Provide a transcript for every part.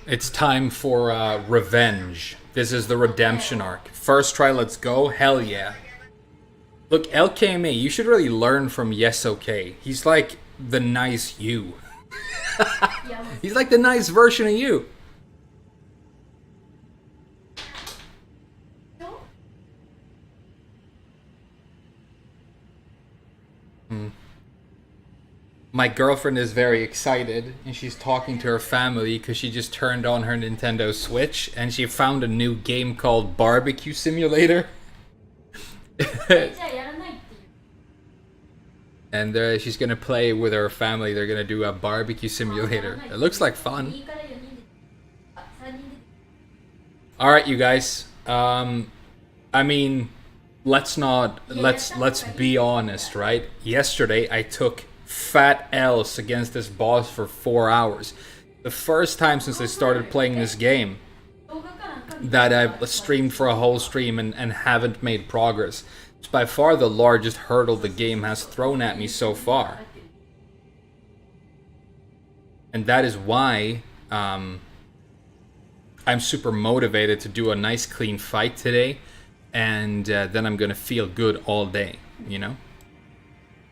It's time for revenge. This is the redemption arc. First try, let's go. Hell yeah. Look, LKMA, you should really learn from Yes Okay. He's like the nice you. He's like the nice version of you. My girlfriend is very excited and she's talking to her family because she just turned on her Nintendo Switch and she found a new game called Barbecue Simulator. And she's gonna play with her family. They're gonna do a barbecue simulator. It looks like fun. All right, you guys. I mean, let's be honest, right? Yesterday I took fat L's against this boss for 4 hours. The first time since I started playing this game that I've streamed for a whole stream and haven't made progress. It's by far the largest hurdle the game has thrown at me so far. And that is why I'm super motivated to do a nice clean fight today. And then I'm gonna feel good all day, you know?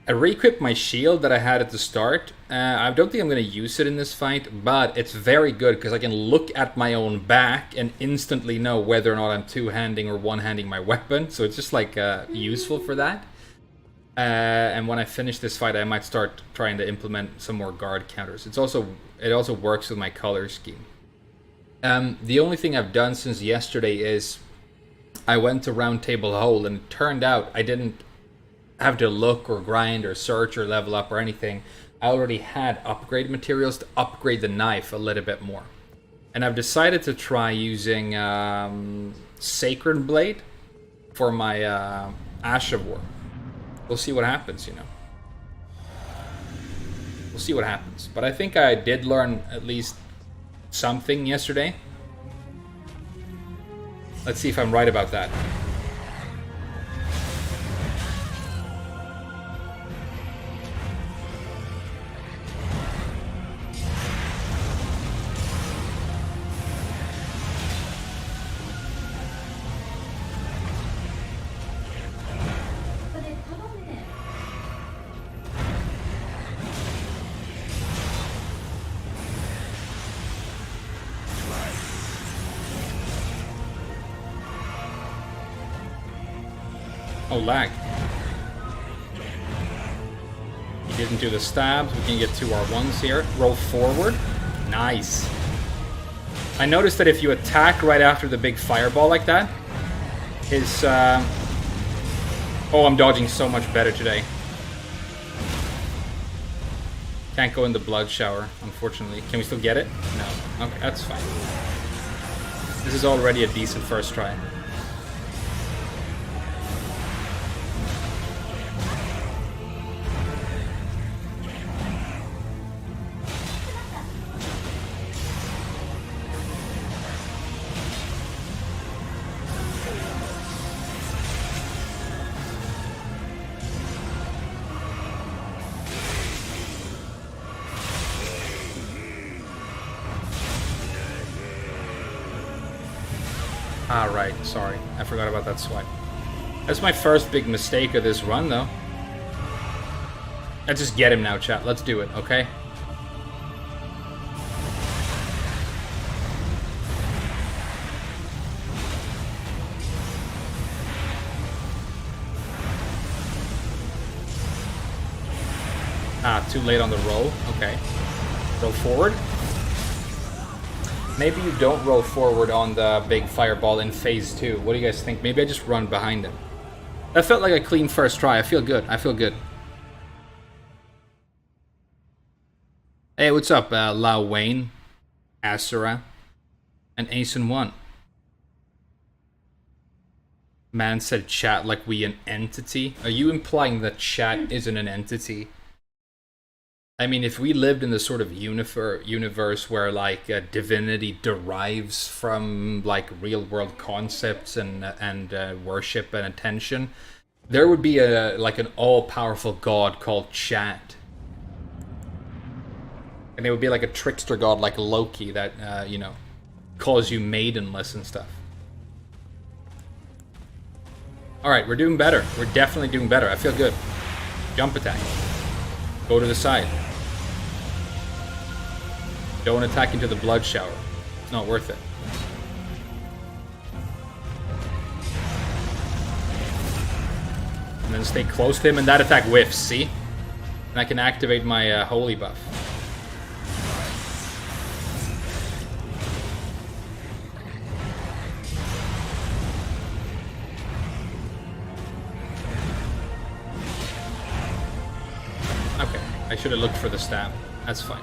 I re-equipped my shield that I had at the start. I don't think I'm going to use it in this fight, but it's very good because I can look at my own back and instantly know whether or not I'm two-handing or one-handing my weapon. So it's just like useful for that. And when I finish this fight, I might start trying to implement some more guard counters. It also works with my color scheme. The only thing I've done since yesterday is I went to Round Table Hold, and it turned out I didn't have to look or grind or search or level up or anything. I already had upgrade materials to upgrade the knife a little bit more. And I've decided to try using Sacred Blade for my Ash of War. We'll see what happens, you know. We'll see what happens. But I think I did learn at least something yesterday. Let's see if I'm right about that. Oh, lag. He didn't do the stabs. We can get 2 R1s here. Roll forward. Nice. I noticed that if you attack right after the big fireball like that, his... Oh, I'm dodging so much better today. Can't go in the blood shower, unfortunately. Can we still get it? No. Okay, that's fine. This is already a decent first try. Ah, right. Sorry. I forgot about that swipe. That's my first big mistake of this run, though. Let's just get him now, chat. Let's do it, okay? Ah, too late on the roll. Okay. Roll forward. Maybe you don't roll forward on the big fireball in phase 2. What do you guys think? Maybe I just run behind him. That felt like a clean first try. I feel good. I feel good. Hey, what's up, Lao Wayne, Asura, and Ace1? Man said chat like we an entity. Are you implying that chat isn't an entity? I mean, if we lived in the sort of universe where, like, divinity derives from, like, real-world concepts and worship and attention, there would be like an all-powerful god called Chat. And it would be like a trickster god like Loki that, you know, calls you maidenless and stuff. Alright, we're doing better. We're definitely doing better. I feel good. Jump attack. Go to the side. Don't attack into the blood shower. It's not worth it. And then stay close to him, and that attack whiffs, see? And I can activate my holy buff. Okay, I should have looked for the stab. That's fine.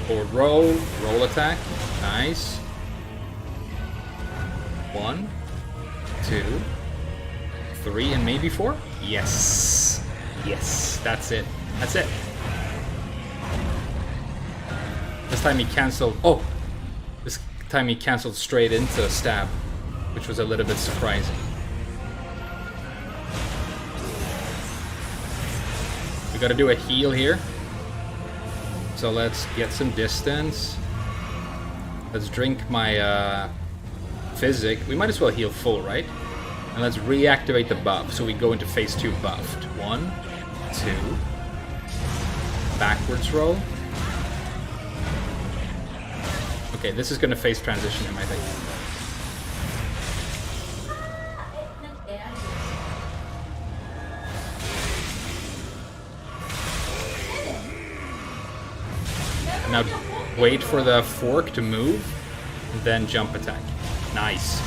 Forward roll, roll attack. Nice. 1, 2, 3, and maybe 4? Yes. Yes, that's it. That's it. This time he cancelled... Oh! This time he cancelled straight into a stab, which was a little bit surprising. We gotta do a heal here. So let's get some distance. Let's drink my physic. We might as well heal full, right? And let's reactivate the buff. So we go into phase 2 buffed. 1, 2. Backwards roll. Okay, this is going to phase transition him, I think. Now wait for the fork to move, then jump attack. Nice.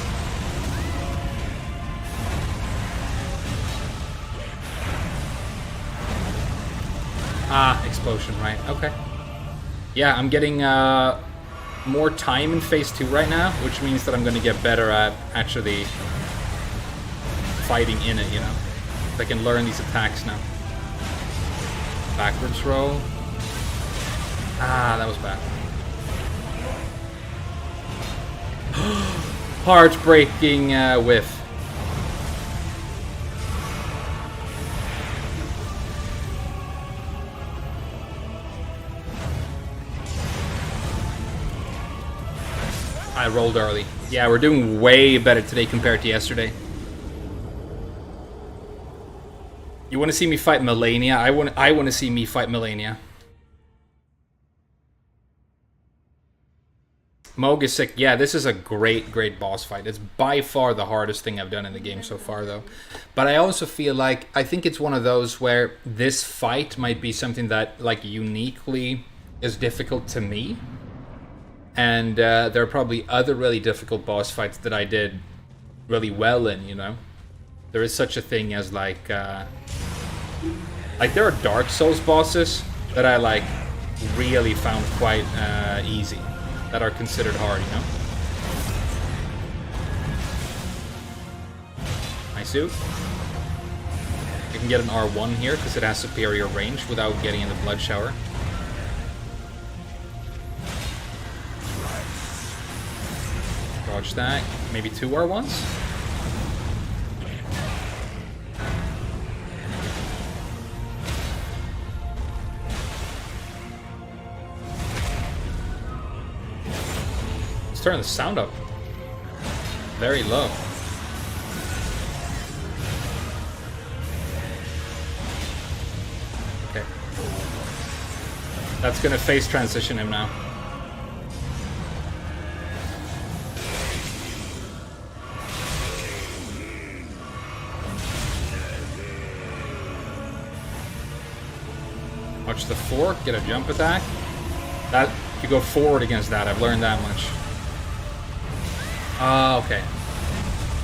Ah, explosion, right. Okay. Yeah, I'm getting more time in phase 2 right now, which means that I'm going to get better at actually fighting in it, you know? I can learn these attacks now. Backwards roll. Ah, that was bad. Heartbreaking whiff. I rolled early. Yeah, we're doing way better today compared to yesterday. You want to see me fight Melania? I want to see me fight Melania. Mogh is sick. Yeah, this is a great boss fight. It's by far the hardest thing I've done in the game so far, though. But I also feel like, I think it's one of those where this fight might be something that, like, uniquely is difficult to me. And there are probably other really difficult boss fights that I did really well in, you know? There is such a thing as, like there are Dark Souls bosses that I, like, really found quite easy. That are considered hard, you know? Nice suit. I can get an R1 here because it has superior range without getting in the blood shower. Dodge that. Maybe 2 R1s? Turn the sound up very low. Okay. That's gonna phase transition him now. Watch the fork, get a jump attack. That you go forward against that, I've learned that much. Ah, okay.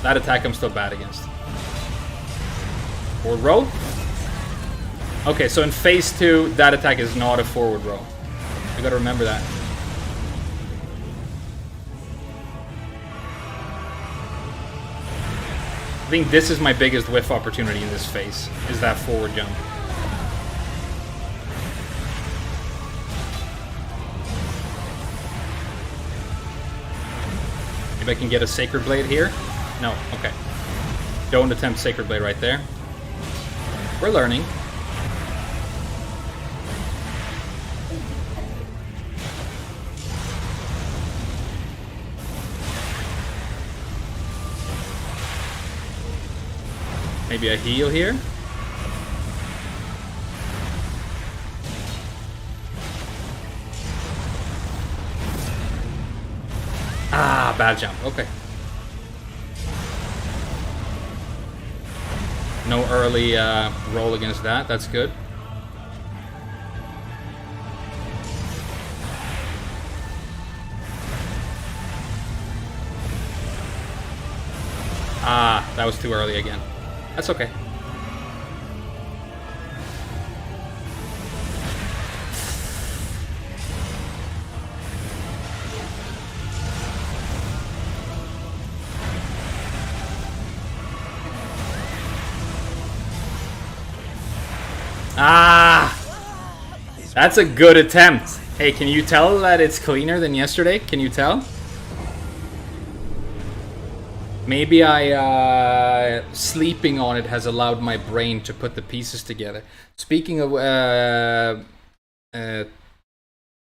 That attack I'm still bad against. Forward roll? Okay, so in phase 2, that attack is not a forward roll. You gotta remember that. I think this is my biggest whiff opportunity in this phase, is that forward jump. Maybe I can get a Sacred Blade here? No, okay. Don't attempt Sacred Blade right there. We're learning. Maybe a heal here. Ah, bad jump. Okay. No early roll against that. That's good. Ah, that was too early again. That's okay. Ah! That's a good attempt. Hey, can you tell that it's cleaner than yesterday? Can you tell? Maybe sleeping on it has allowed my brain to put the pieces together. Speaking of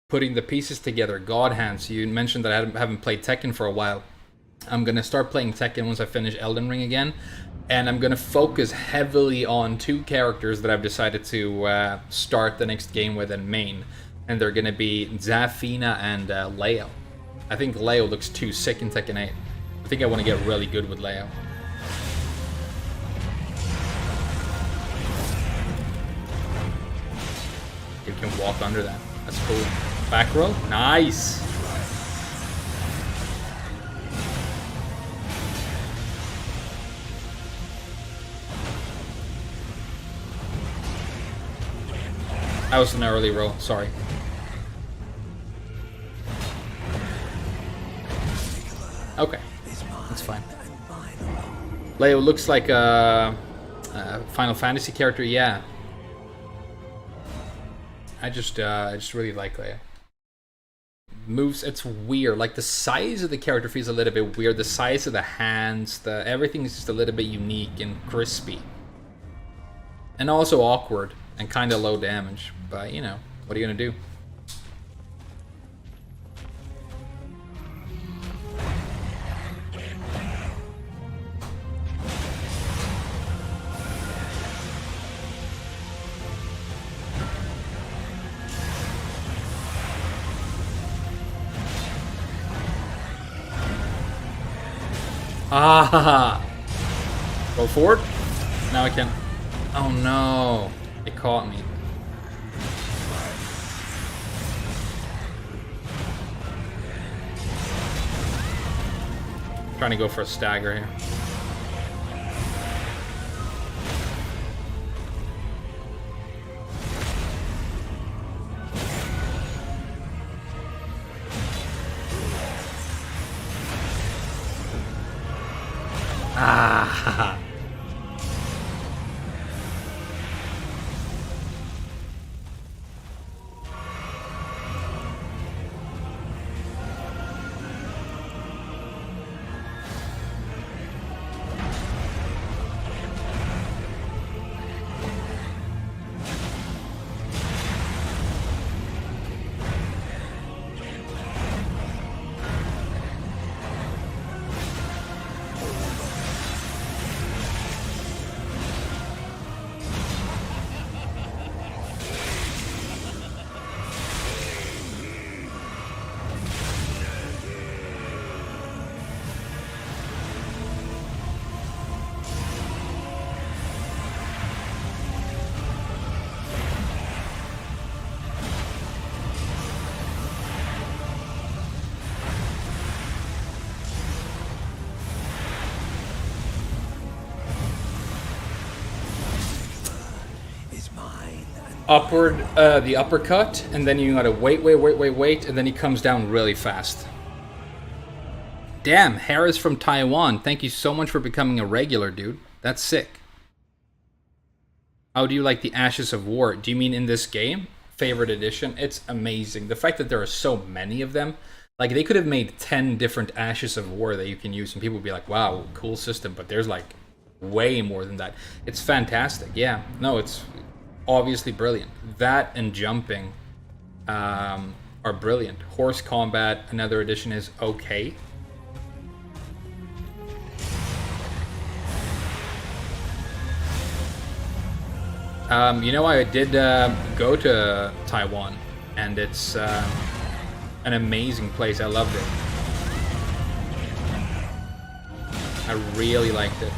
putting the pieces together, God Hands, you mentioned that I haven't played Tekken for a while. I'm going to start playing Tekken once I finish Elden Ring again. And I'm going to focus heavily on 2 characters that I've decided to start the next game with and main. And they're going to be Zafina and Leo. I think Leo looks too sick in Tekken 8. I think I want to get really good with Leo. You can walk under that. That's cool. Back row? Nice! That was an early roll, sorry. Okay, that's fine. Leo looks like a Final Fantasy character, yeah. I just really like Leo. Moves, it's weird. Like the size of the character feels a little bit weird. The size of the hands, everything is just a little bit unique and crispy. And also awkward and kind of low damage. But, you know, what are you going to do? Ah! Go forward. Now I can. Oh no! It caught me. Trying to go for a stagger here. Ah! Upward, the uppercut, and then you gotta wait, and then he comes down really fast. Damn, Harris from Taiwan, thank you so much for becoming a regular, dude. That's sick. How do you like the Ashes of War? Do you mean in this game? Favorite edition? It's amazing. The fact that there are so many of them, like they could have made 10 different Ashes of War that you can use, and people would be like, wow, cool system, but there's like way more than that. It's fantastic, yeah. No, it's obviously brilliant. That and jumping are brilliant. Horse combat, another edition, is okay. You know, I did go to Taiwan, and it's an amazing place. I loved it. I really liked it.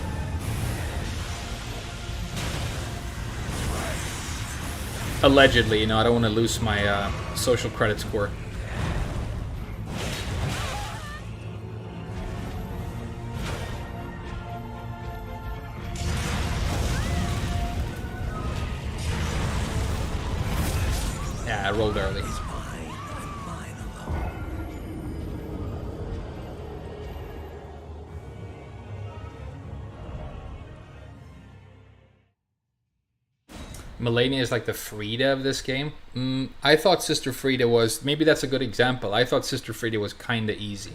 Allegedly, you know, I don't want to lose my social credit score. Yeah, I rolled early. Melania is like the Frida of this game. I thought Sister Frida was... Maybe that's a good example. I thought Sister Frida was kind of easy.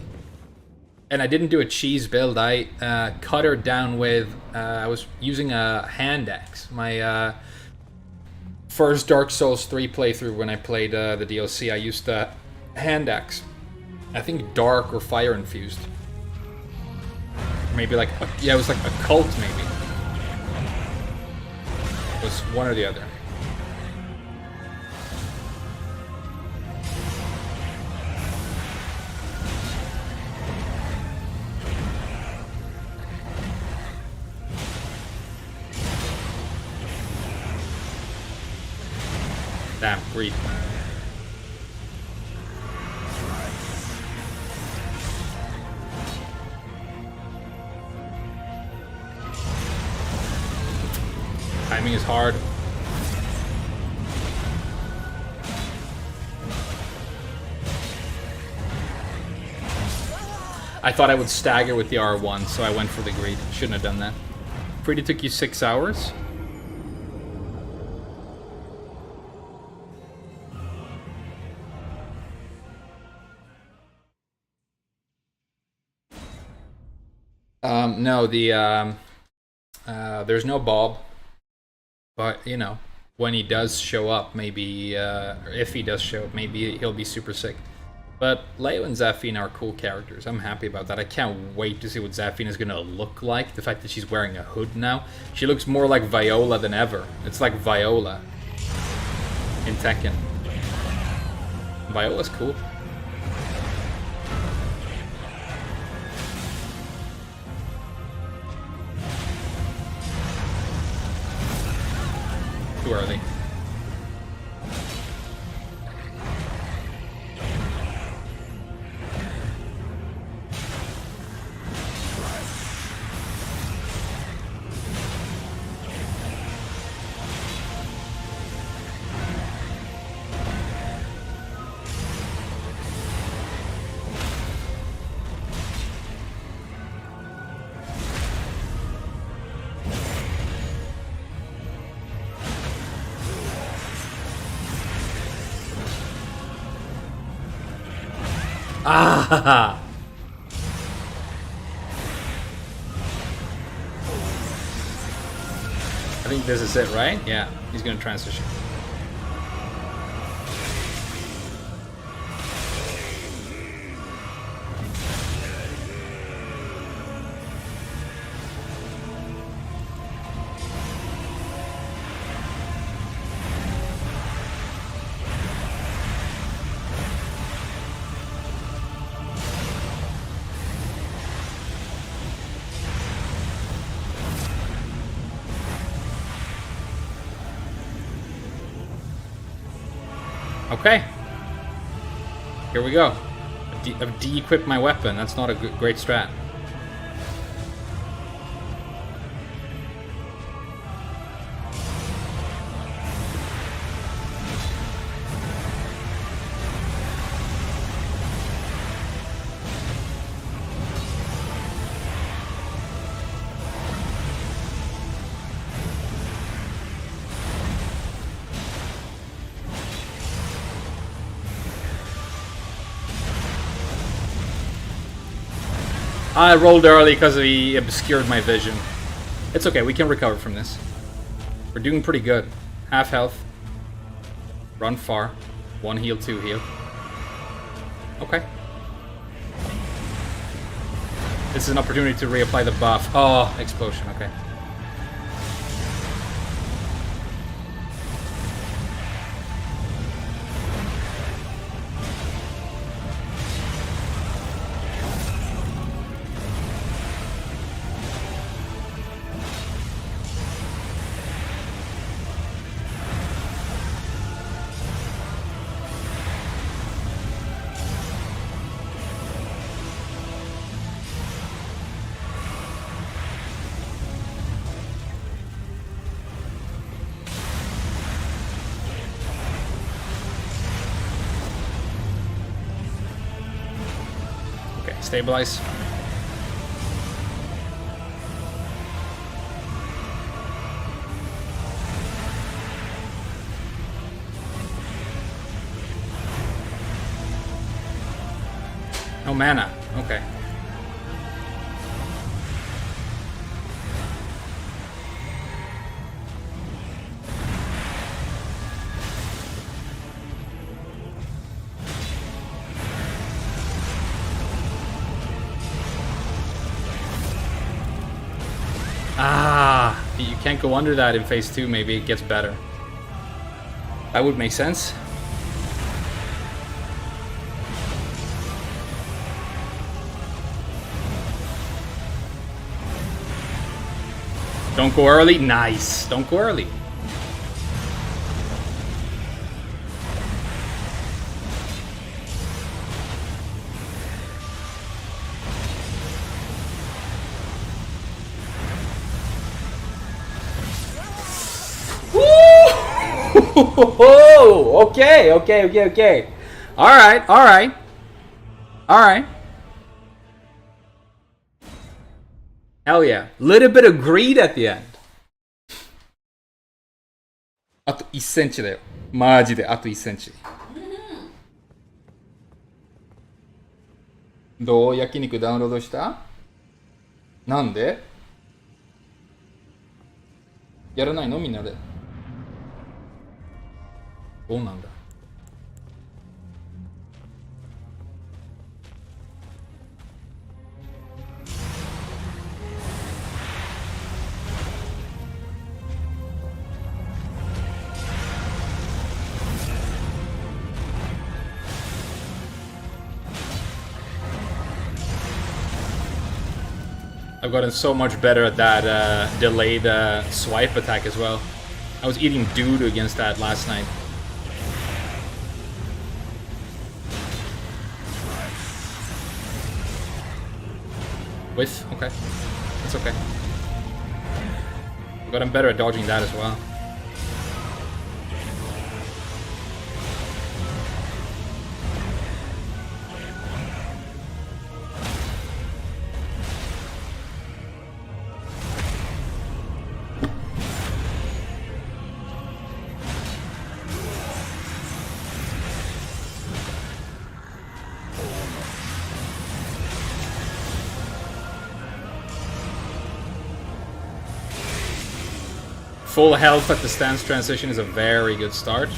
And I didn't do a cheese build. I cut her down with... I was using a hand axe. My first Dark Souls 3 playthrough when I played the DLC, I used a hand axe. I think dark or fire infused. Maybe like... yeah, it was like a cult maybe. It was one or the other. Damn, greed. Timing is hard. I thought I would stagger with the R1, so I went for the greed. Shouldn't have done that. Frida took you 6 hours? No, there's no Bob. But, you know, when he does show up, maybe, or if he does show up, maybe he'll be super sick. But Leo and Zafina are cool characters. I'm happy about that. I can't wait to see what Zafina is going to look like. The fact that she's wearing a hood now. She looks more like Viola than ever. It's like Viola in Tekken. Viola's cool. Too early. Ah! I think this is it, right? Yeah, he's gonna transition. Okay. Here we go. I've de-equipped my weapon. That's not a great strat. I rolled early because he obscured my vision. It's okay, we can recover from this. We're doing pretty good. Half health. Run far. 1 heal, 2 heal. Okay. This is an opportunity to reapply the buff. Oh, explosion, okay. Stabilize. No mana. Okay. Ah, you can't go under that in phase 2. Maybe it gets better. That would make sense. Don't go early. Nice. Don't go early. Okay. All right. Hell yeah. Little bit of greed at the end. あと1センチだよ。マジであと1センチ。どう？焼肉ダウンロードした？なんで？やらないのみんなで。どうなんだ。I've gotten so much better at that delayed swipe attack as well. I was eating dude against that last night. Whiff? Okay. That's okay. I've gotten better at dodging that as well. Full health at the stance transition is a very good start.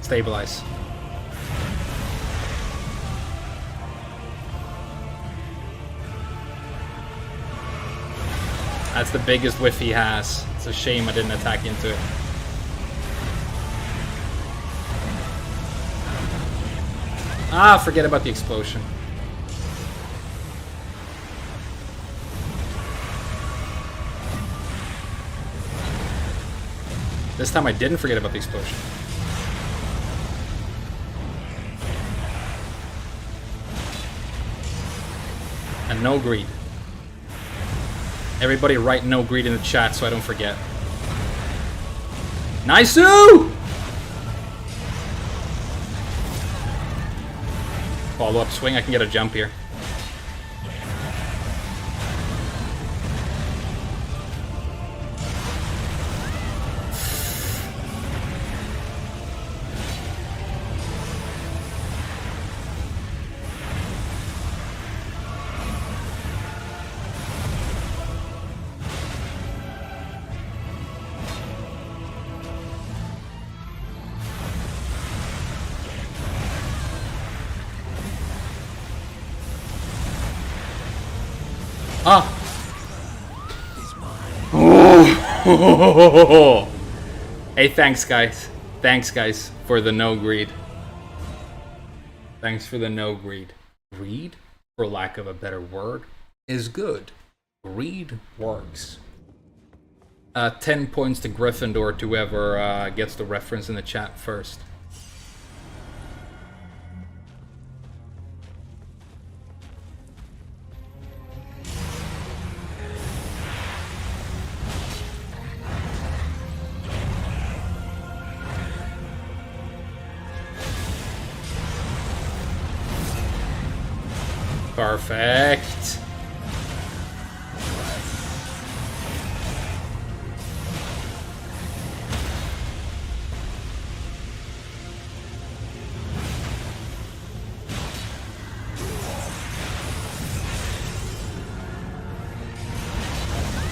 Stabilize. That's the biggest whiff he has. It's a shame I didn't attack into it. Ah, forget about the explosion. This time I didn't forget about the explosion. And no greed. Everybody write no greed in the chat so I don't forget. Nice-oo! Follow-up swing, I can get a jump here. Ah! Oh. Hey, thanks guys. Thanks guys for the no greed. Thanks for the no greed. Greed, for lack of a better word, is good. Greed works. 10 points to Gryffindor to whoever gets the reference in the chat first. Perfect.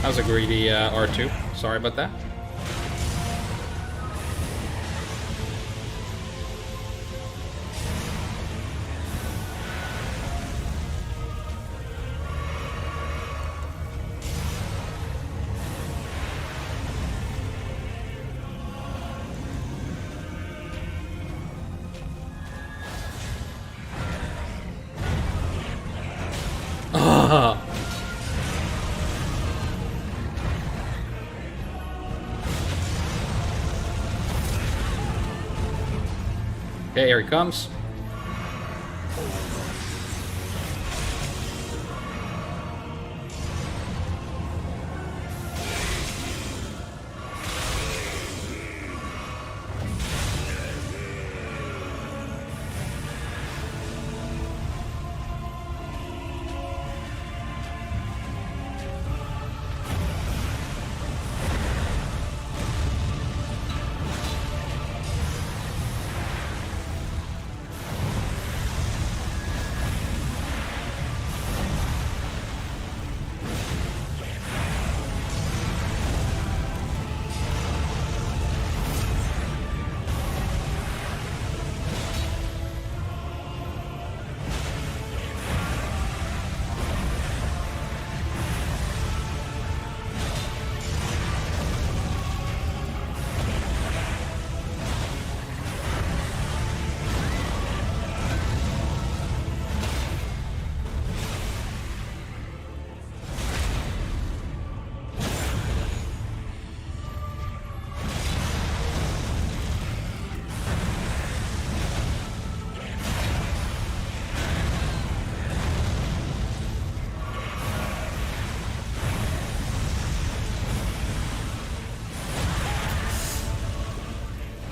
That was a greedy R2. Sorry about that. Okay, here he comes.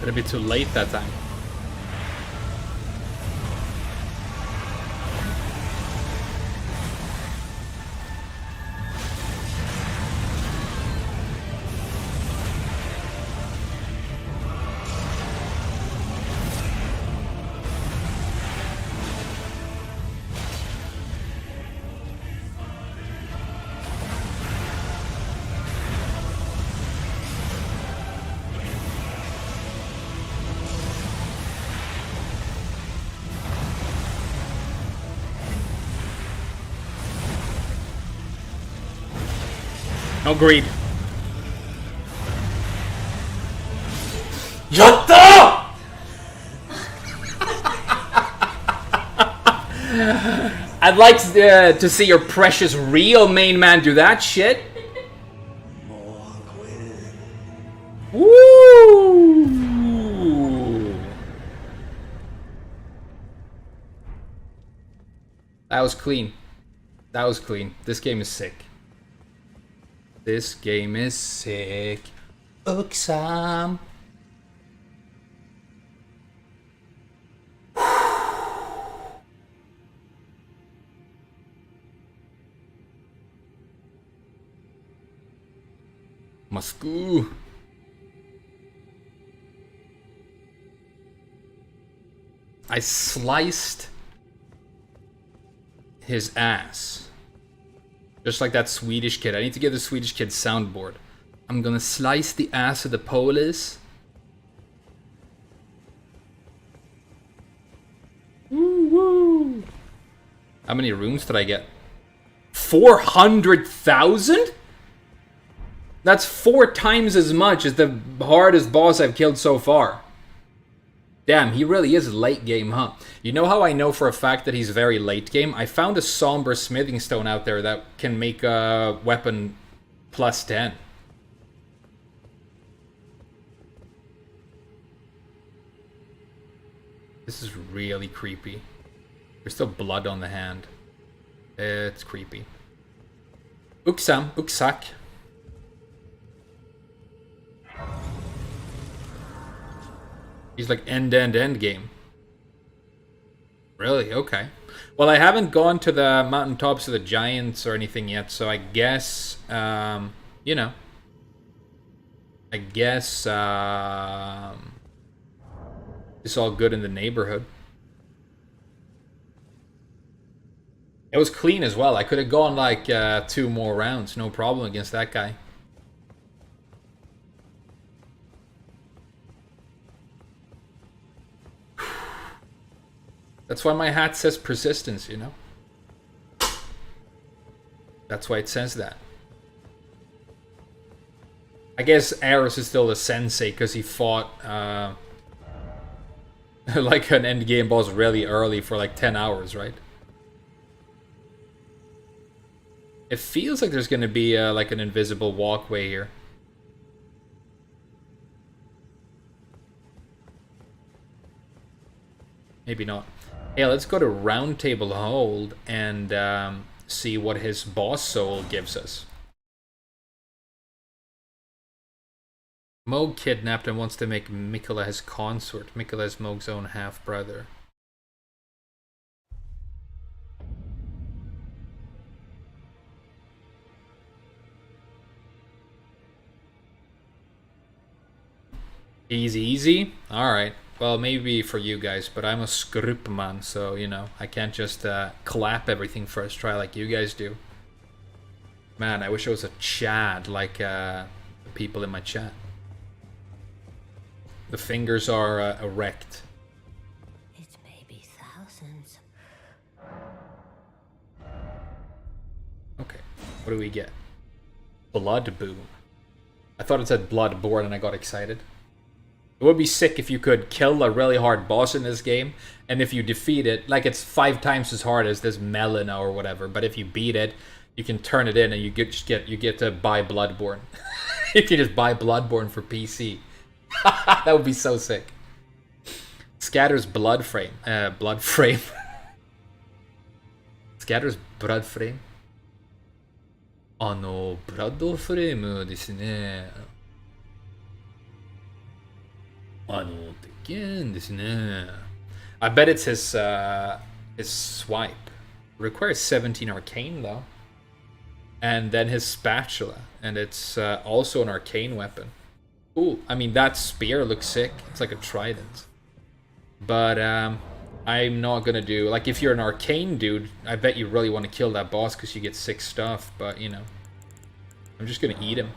A bit too late that time. No greed. Yatta! I'd like to see your precious real main man do that shit. Woo! That was clean. That was clean. This game is sick. This game is sick. Uksam. Moscow. I sliced his ass. Just like that Swedish kid. I need to get the Swedish kid soundboard. I'm gonna slice the ass of the Polish. Woo woo. How many rooms did I get? 400,000? That's 4 times as much as the hardest boss I've killed so far. Damn, he really is late game, huh? You know how I know for a fact that he's very late game? I found a somber smithing stone out there that can make a weapon plus 10. This is really creepy. There's still blood on the hand. It's creepy. Uksam, Uksak. He's like end game. Really? Okay. Well, I haven't gone to the mountaintops of the giants or anything yet, so I guess, you know. I guess, it's all good in the neighborhood. It was clean as well. I could have gone like 2 more rounds, no problem against that guy. That's why my hat says persistence, you know? That's why it says that. I guess Aris is still the sensei because he fought like an endgame boss really early for like 10 hours, right? It feels like there's going to be like an invisible walkway here. Maybe not. Hey, let's go to Round Table Hold and see what his boss soul gives us. Mogh kidnapped and wants to make Mikola his consort. Mikola is Mogh's own half-brother. Easy, easy? Alright. Well, maybe for you guys, but I'm a scriptman, so, you know, I can't just clap everything first try like you guys do. Man, I wish I was a Chad like the people in my chat. The fingers are erect. It may be thousands. Okay, what do we get? Blood Boom. I thought it said Bloodborne and I got excited. It would be sick if you could kill a really hard boss in this game, and if you defeat it, like it's 5 times as hard as this Melina or whatever, but if you beat it, you can turn it in and you get to buy Bloodborne. You can just buy Bloodborne for PC. That would be so sick. Scatter's blood frame. Blood frame. Scatter's blood frame. ブラッドフレームですね。ですね。I bet it's his swipe. Requires 17 arcane though. And then his spatula. And it's also an arcane weapon. Ooh, I mean that spear looks sick. It's like a trident. But I'm not gonna do, like, if you're an arcane dude, I bet you really want to kill that boss because you get sick stuff, but you know. I'm just gonna eat him.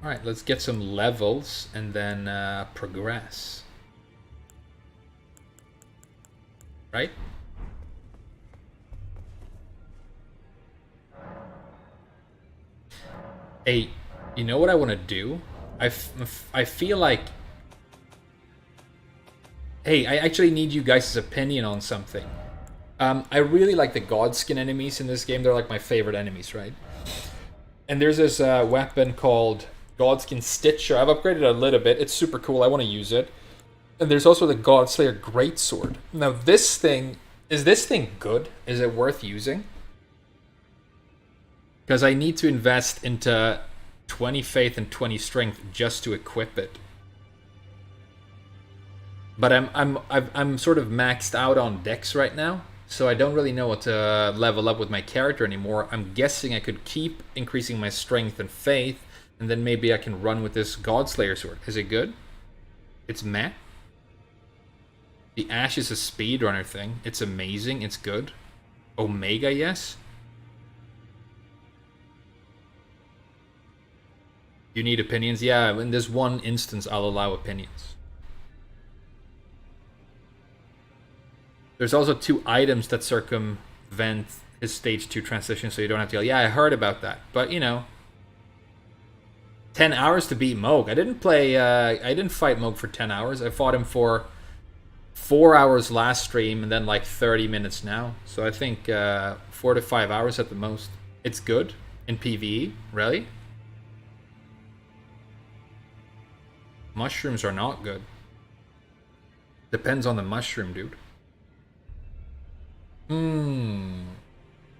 Alright, let's get some levels and then progress. Right? Hey, you know what I want to do? I feel like... Hey, I actually need you guys' opinion on something. I really like the Godskin enemies in this game. They're like my favorite enemies, right? And there's this weapon called Godskin Stitcher. I've upgraded it a little bit. It's super cool. I want to use it. And there's also the Godslayer Greatsword. Now, this thing... Is this thing good? Is it worth using? Because I need to invest into 20 faith and 20 strength just to equip it. But I'm sort of maxed out on dex right now, so I don't really know what to level up with my character anymore. I'm guessing I could keep increasing my strength and faith, and then maybe I can run with this Godslayer sword. Is it good? It's meh. The Ash is a speedrunner thing. It's amazing. It's good. Omega, yes. You need opinions? Yeah, in this one instance, I'll allow opinions. There's also 2 items that circumvent his stage 2 transition, so you don't have to go, yeah, I heard about that. But, you know, 10 hours to beat Mogh. I didn't fight Mogh for 10 hours. I fought him for 4 hours last stream and then like 30 minutes now. So I think 4 to 5 hours at the most. It's good in PvE, really. Mushrooms are not good. Depends on the mushroom, dude.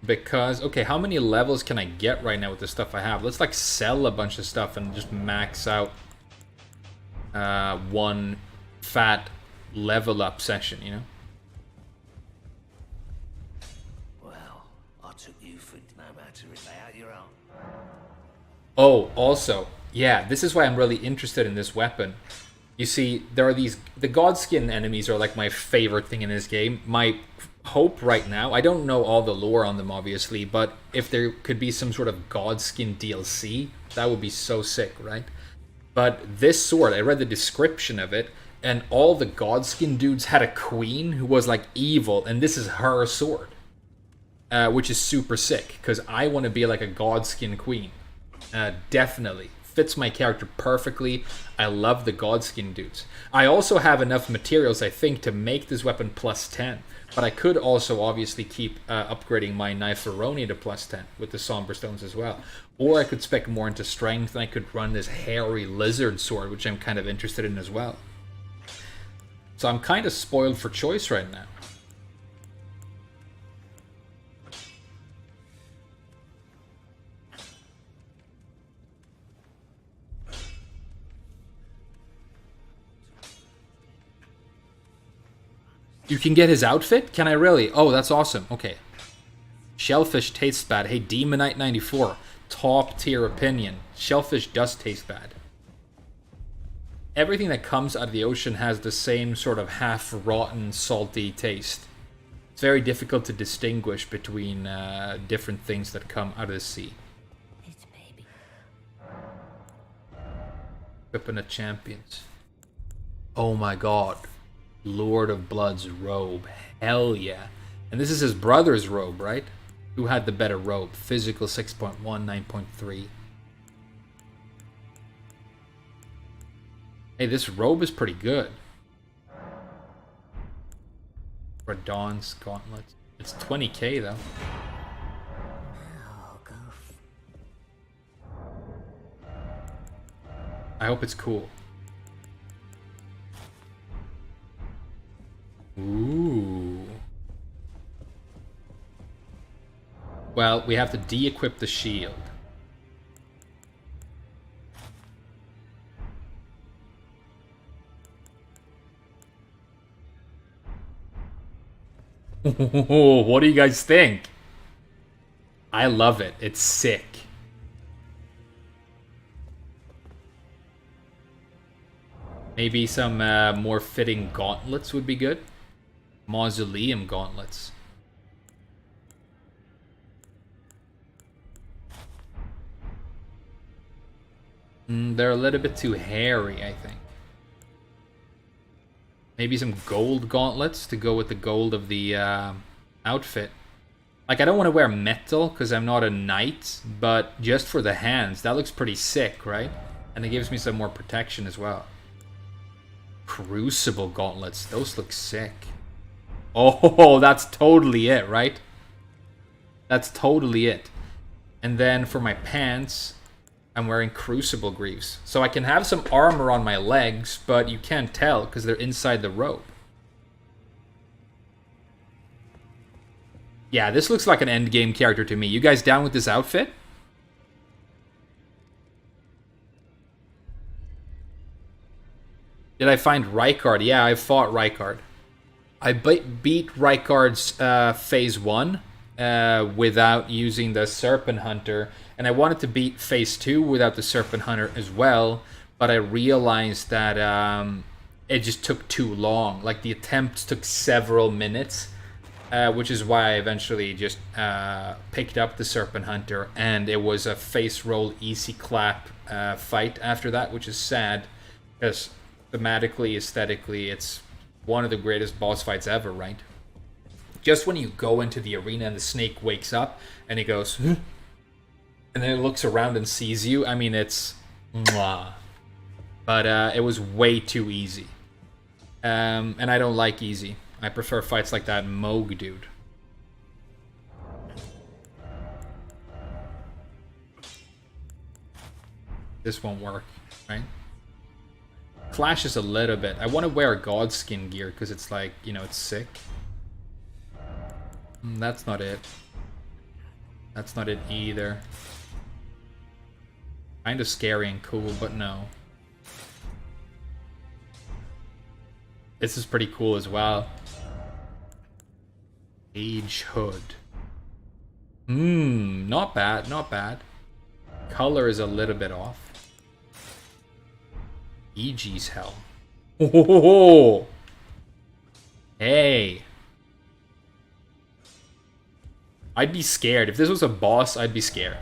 Because, okay, how many levels can I get right now with the stuff I have? Let's like sell a bunch of stuff and just max out one fat level up session, you know? Well, I took you for no matter if they out your own. Oh, also, yeah, this is why I'm really interested in this weapon. You see, there are these... The Godskin enemies are like my favorite thing in this game. My hope right now... I don't know all the lore on them, obviously, but if there could be some sort of Godskin DLC, that would be so sick, right? But this sword, I read the description of it, and all the Godskin dudes had a queen who was like evil, and this is her sword. Which is super sick, because I want to be like a Godskin queen. Definitely. Fits my character perfectly. I love the Godskin dudes. I also have enough materials, I think, to make this weapon plus 10. But I could also obviously keep upgrading my Knife-Aroni to plus 10 with the Somber Stones as well. Or I could spec more into strength and I could run this hairy lizard sword, which I'm kind of interested in as well. So I'm kind of spoiled for choice right now. You can get his outfit? Can I really? Oh, that's awesome. Okay. Shellfish tastes bad. Hey, Demonite94. Top tier opinion. Shellfish does taste bad. Everything that comes out of the ocean has the same sort of half-rotten, salty taste. It's very difficult to distinguish between different things that come out of the sea. It's baby. Weapon of Champions. Oh my god. Lord of Blood's robe. Hell yeah. And this is his brother's robe, right? Who had the better robe? Physical 6.1, 9.3. Hey, this robe is pretty good. For Dawn's gauntlets. It's 20k though. Now go. I hope it's cool. Ooh. Well, we have to de-equip the shield. What do you guys think? I love it. It's sick. Maybe some more fitting gauntlets would be good. Mausoleum gauntlets. They're a little bit too hairy, I think. Maybe some gold gauntlets to go with the gold of the outfit. Like, I don't want to wear metal because I'm not a knight, but just for the hands, that looks pretty sick, right? And it gives me some more protection as well. Crucible gauntlets, those look sick. Oh, that's totally it, right? That's totally it. And then for my pants, I'm wearing Crucible Greaves. So I can have some armor on my legs, but you can't tell because they're inside the robe. Yeah, this looks like an endgame character to me. You guys down with this outfit? Did I find Rykard? Yeah, I fought Rykard. I beat Rykard's phase 1 without using the Serpent Hunter. And I wanted to beat phase 2 without the Serpent Hunter as well. But I realized that it just took too long. Like, the attempts took several minutes. Which is why I eventually just picked up the Serpent Hunter. And it was a face roll easy clap fight after that, which is sad. Because thematically, aesthetically, it's one of the greatest boss fights ever, right? Just when you go into the arena and the snake wakes up and he goes, "Huh?" And then it looks around and sees you. I mean, it's mwah. But it was way too easy. And I don't like easy. I prefer fights like that Mogh dude. This won't work, right? Clashes a little bit. I want to wear Godskin gear because it's like, you know, it's sick. That's not it. That's not it either. Kind of scary and cool, but no. This is pretty cool as well. Age hood. Not bad, not bad. Color is a little bit off. EG's hell. Oh, hey. I'd be scared. If this was a boss, I'd be scared.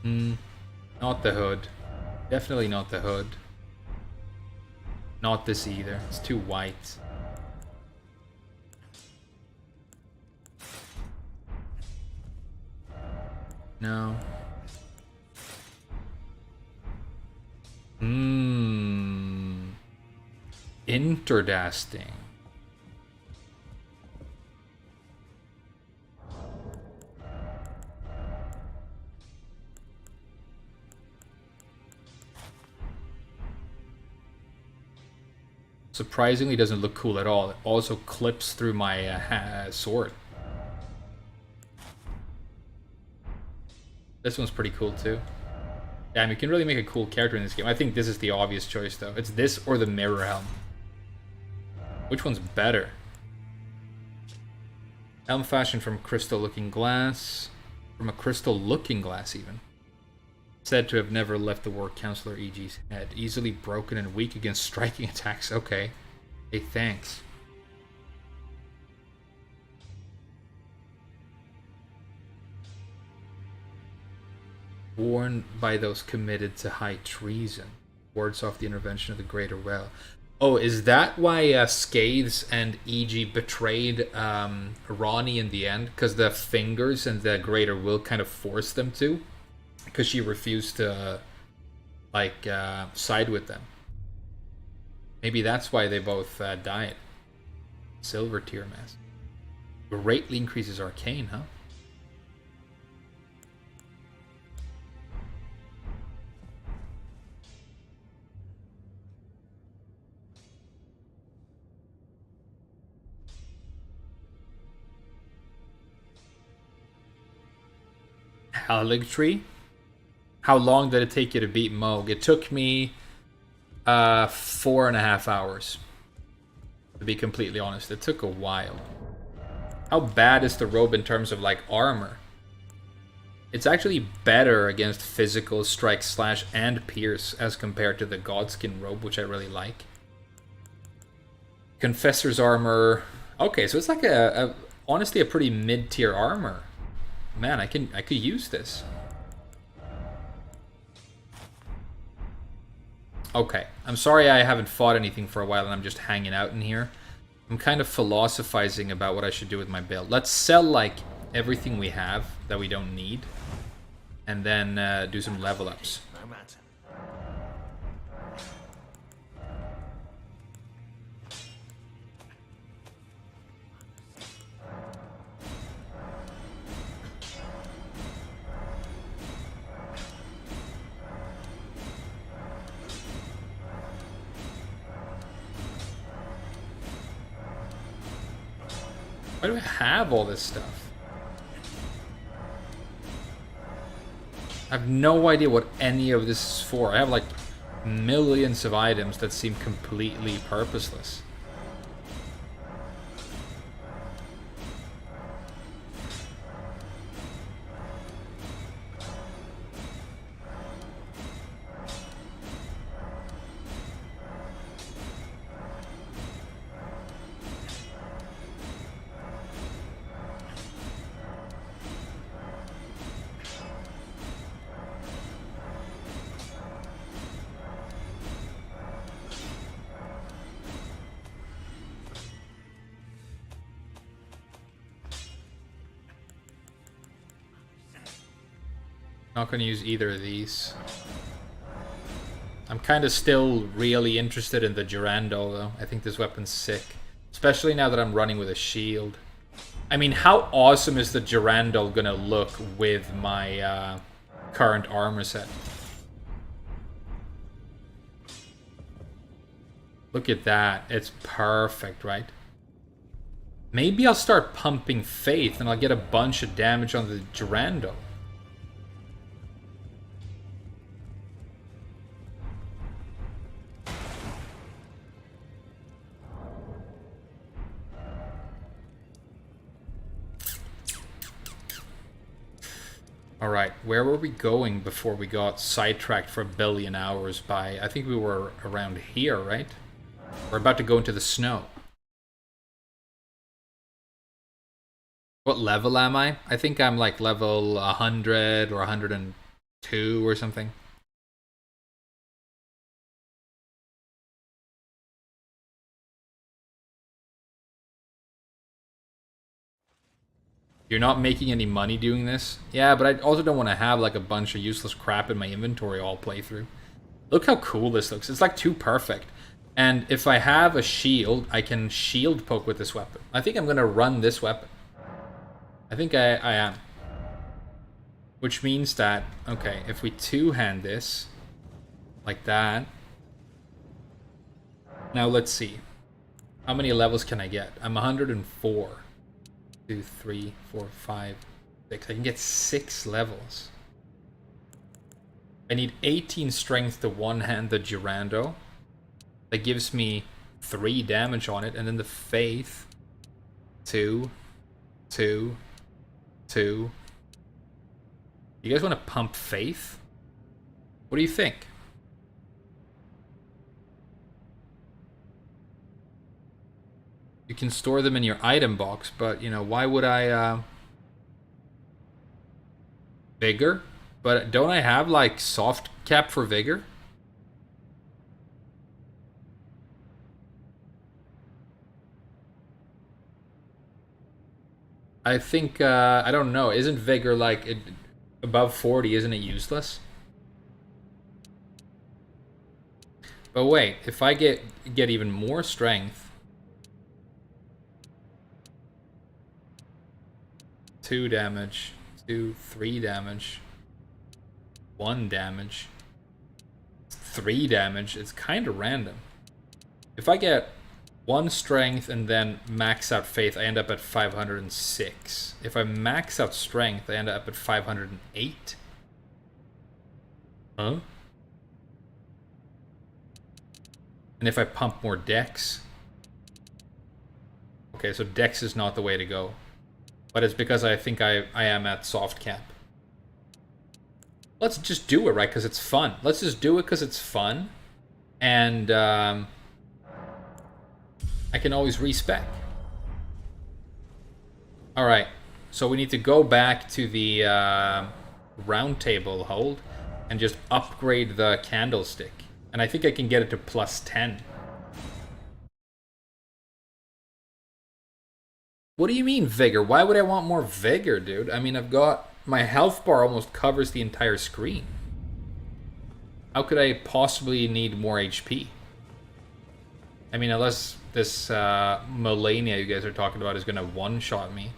Not the hood. Definitely not the hood. Not this either. It's too white. No. Interesting. Surprisingly, doesn't look cool at all. It also clips through my sword. This one's pretty cool too. Damn, you can really make a cool character in this game. I think this is the obvious choice though. It's this or the mirror helm. Which one's better? Helm fashioned from crystal looking glass. From a crystal looking glass even. Said to have never left the War Counselor EG's head. Easily broken and weak against striking attacks. Okay. Hey, thanks. Worn by those committed to high treason. Wards off the intervention of the Greater Well. Oh, is that why Scathes and EG betrayed Ronnie in the end? Because the fingers and the Greater Will kind of forced them to? Because she refused to, like, side with them. Maybe that's why they both died. Silver tier mask. Greatly increases arcane, huh? Haligtree? How long did it take you to beat Mogh? It took me 4.5 hours. To be completely honest, it took a while. How bad is the robe in terms of like armor? It's actually better against physical strike, slash, and pierce as compared to the Godskin robe, which I really like. Confessor's armor. Okay, so it's like honestly a pretty mid-tier armor. Man, I could use this. Okay, I'm sorry I haven't fought anything for a while and I'm just hanging out in here. I'm kind of philosophizing about what I should do with my build. Let's sell, like, everything we have that we don't need. And then do some level ups. No matter. Why do I have all this stuff? I have no idea what any of this is for. I have like millions of items that seem completely purposeless. Not gonna use either of these. I'm kind of still really interested in the Durandal though. I think this weapon's sick. Especially now that I'm running with a shield. I mean, how awesome is the Durandal gonna look with my current armor set? Look at that. It's perfect, right? Maybe I'll start pumping Faith and I'll get a bunch of damage on the Durandal. Alright, where were we going before we got sidetracked for a billion hours by... I think we were around here, right? We're about to go into the snow. What level am I? I think I'm like level 100 or 102 or something. You're not making any money doing this? Yeah, but I also don't want to have like a bunch of useless crap in my inventory all playthrough. Look how cool this looks. It's like too perfect. And if I have a shield, I can shield poke with this weapon. I think I'm going to run this weapon. I think I am. Which means that, okay, if we two-hand this, like that. Now let's see. How many levels can I get? I'm 104. 2, 3, 4, 5, 6. I can get 6 levels. I need 18 strength to one-hand the Durando. That gives me 3 damage on it, and then the Faith. 2, 2, 2. You guys want to pump Faith? What do you think? You can store them in your item box, but, you know, why would I, Vigor? But don't I have, like, soft cap for Vigor? I think, I don't know. Isn't Vigor, like, above 40, isn't it useless? But wait, if I get even more strength... 2 damage, 2, 3 damage, 1 damage, 3 damage. It's kind of random. If I get 1 strength and then max out Faith, I end up at 506. If I max out strength, I end up at 508. Huh? And if I pump more Dex... Okay, so Dex is not the way to go. But it's because I think I am at soft cap. Let's just do it, right? Because it's fun. Let's just do it because it's fun. And I can always respec. Alright. So we need to go back to the round table hold and just upgrade the candlestick. And I think I can get it to plus 10. What do you mean, Vigor? Why would I want more Vigor, dude? I mean, I've got... My health bar almost covers the entire screen. How could I possibly need more HP? I mean, unless this Melania you guys are talking about is going to one-shot me.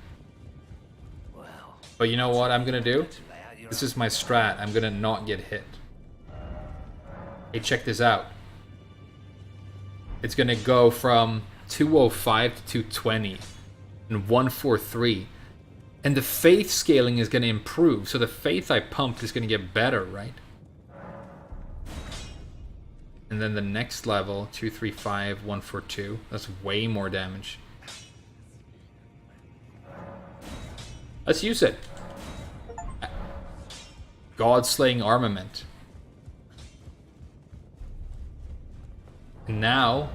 But you know what I'm going to do? This is my strat. I'm going to not get hit. Hey, check this out. It's going to go from 205 to 220. And 143, and the Faith scaling is going to improve, so the Faith I pumped is going to get better, right? And then the next level, 235, 142, that's way more damage. Let's use it. God-slaying armament. And now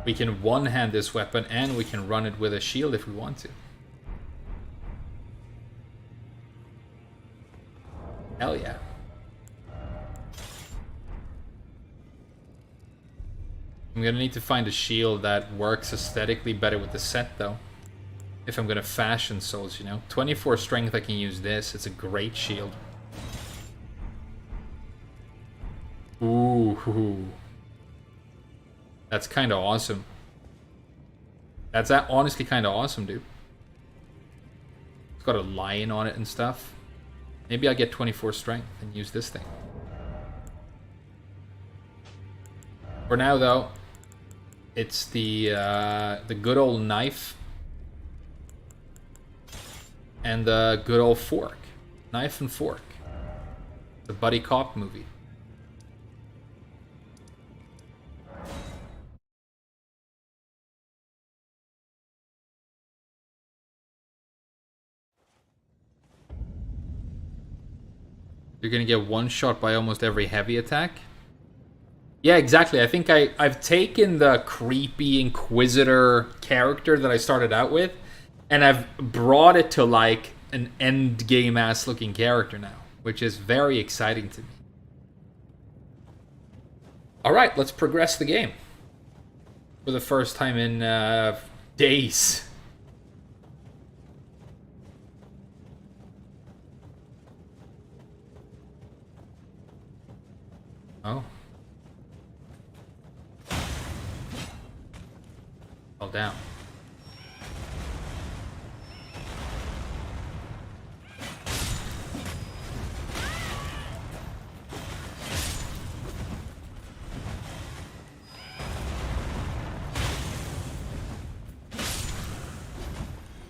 we can one-hand this weapon, and we can run it with a shield if we want to. Hell yeah. I'm gonna need to find a shield that works aesthetically better with the set, though. If I'm gonna fashion souls, you know? 24 strength, I can use this. It's a great shield. Ooh. That's kind of awesome. That's honestly kind of awesome, dude. It's got a lion on it and stuff. Maybe I'll get 24 strength and use this thing. For now, though, it's the good old knife and the good old fork. Knife and fork. The buddy cop movie. You're gonna get one shot by almost every heavy attack. Yeah, exactly. I think I've taken the creepy Inquisitor character that I started out with, and I've brought it to like an end game ass looking character now, which is very exciting to me. Alright, let's progress the game. For the first time in days. Oh. Fell down.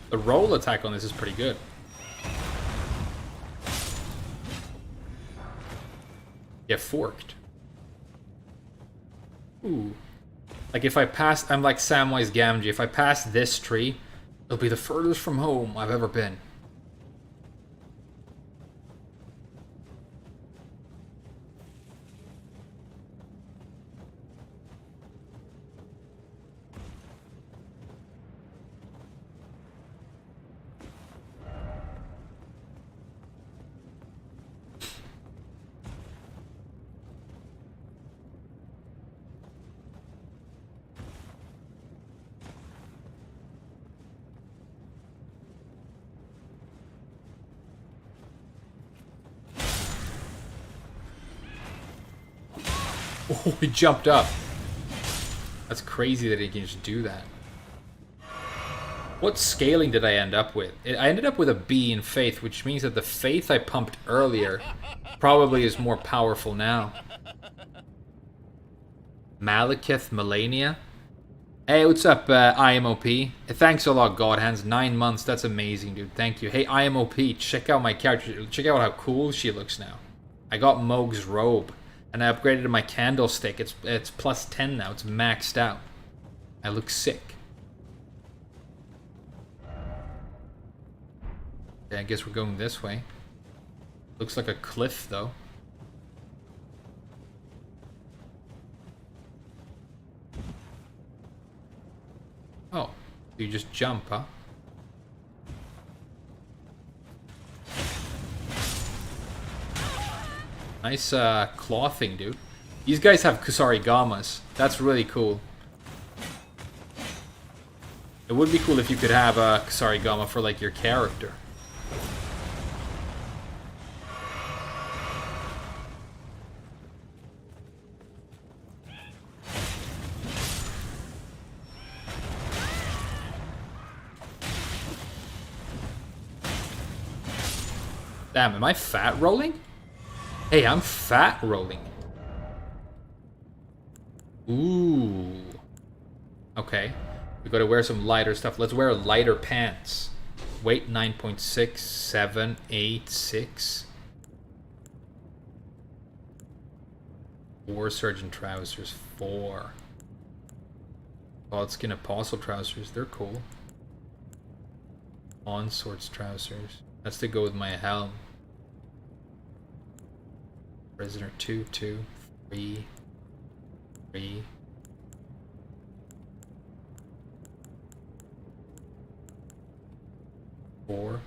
The roll attack on this is pretty good. Get forked. Ooh. Like if I pass, I'm like Samwise Gamgee. If I pass this tree, it'll be the furthest from home I've ever been. Oh, he jumped up. That's crazy that he can just do that. What scaling did I end up with? I ended up with a B in Faith, which means that the Faith I pumped earlier probably is more powerful now. Malekith Melania? Hey, what's up, IMOP? Thanks a lot, Godhands. 9 months, that's amazing, dude. Thank you. Hey, IMOP, check out my character. Check out how cool she looks now. I got Mogh's robe. And I upgraded my candlestick. It's plus 10 now. It's maxed out. I look sick. Okay, I guess we're going this way. Looks like a cliff, though. Oh, you just jump, huh? Nice clothing, dude. These guys have Kusarigamas. That's really cool. It would be cool if you could have a Kusarigama for like your character. Damn, am I fat rolling? Hey, I'm fat rolling. Ooh. Okay. We gotta wear some lighter stuff. Let's wear lighter pants. Weight 9.6, 7, 8, 6. War Surgeon trousers, 4. Bald Skin Apostle trousers, they're cool. On Swords trousers. That's to go with my helm. Prisoner 2, 2, 3, 3. Four.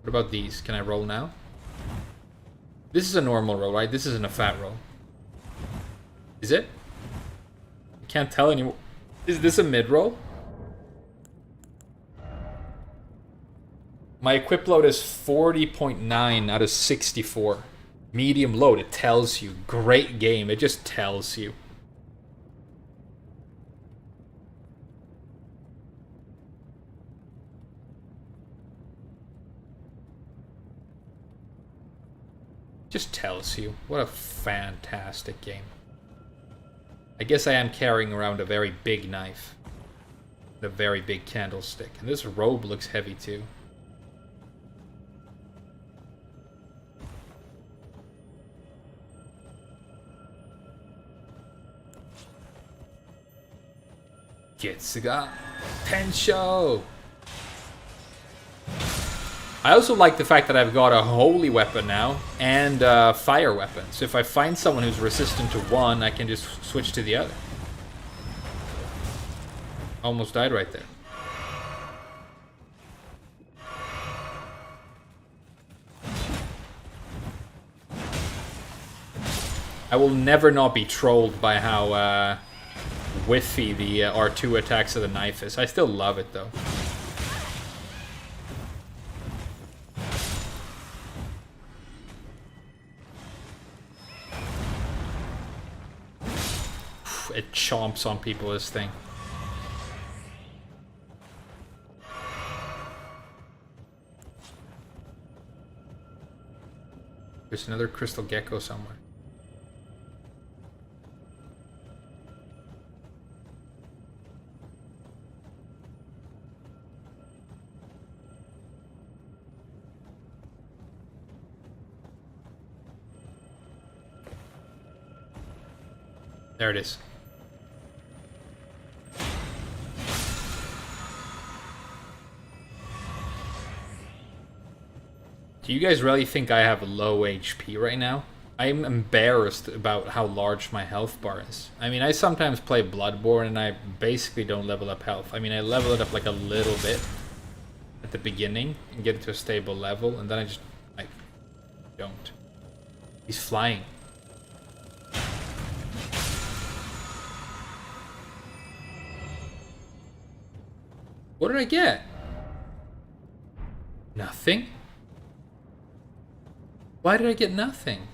What about these? Can I roll now? This is a normal roll, right? This isn't a fat roll. Is it? I can't tell anymore. Is this a mid roll? My equip load is 40.9 out of 64. Medium load, it tells you. Great game, it just tells you. Just tells you. What a fantastic game. I guess I am carrying around a very big knife. A very big candlestick. And this robe looks heavy too. Getsuga Tensho! I also like the fact that I've got a holy weapon now and a fire weapon. So if I find someone who's resistant to one, I can just switch to the other. Almost died right there. I will never not be trolled by how whiffy the R2 attacks of the knife is. I still love it though. It chomps on people, this thing. There's another crystal gecko somewhere. There it is. Do you guys really think I have low HP right now? I'm embarrassed about how large my health bar is. I mean, I sometimes play Bloodborne and I basically don't level up health. I mean, I level it up like a little bit at the beginning and get it to a stable level, and then I just, like, don't. He's flying. What did I get? Nothing? Why did I get nothing?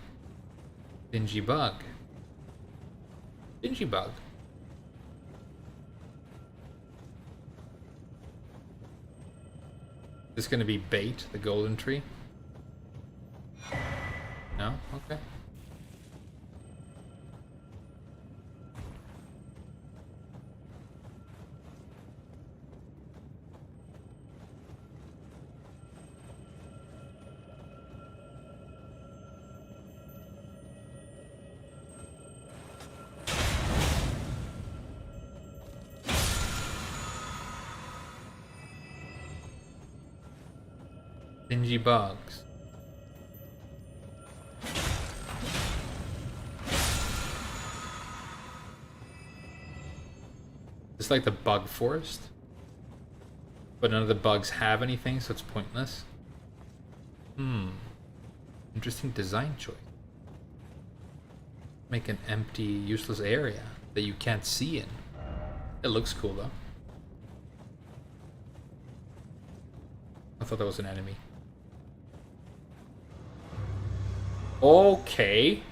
Dingy bug. Dingy bug. Is this gonna be bait, the golden tree? No? Okay. Dingy bugs. It's like the bug forest, but none of the bugs have anything, so it's pointless. Interesting design choice. Make an empty, useless area that you can't see in. It looks cool though. I thought that was an enemy. Okay.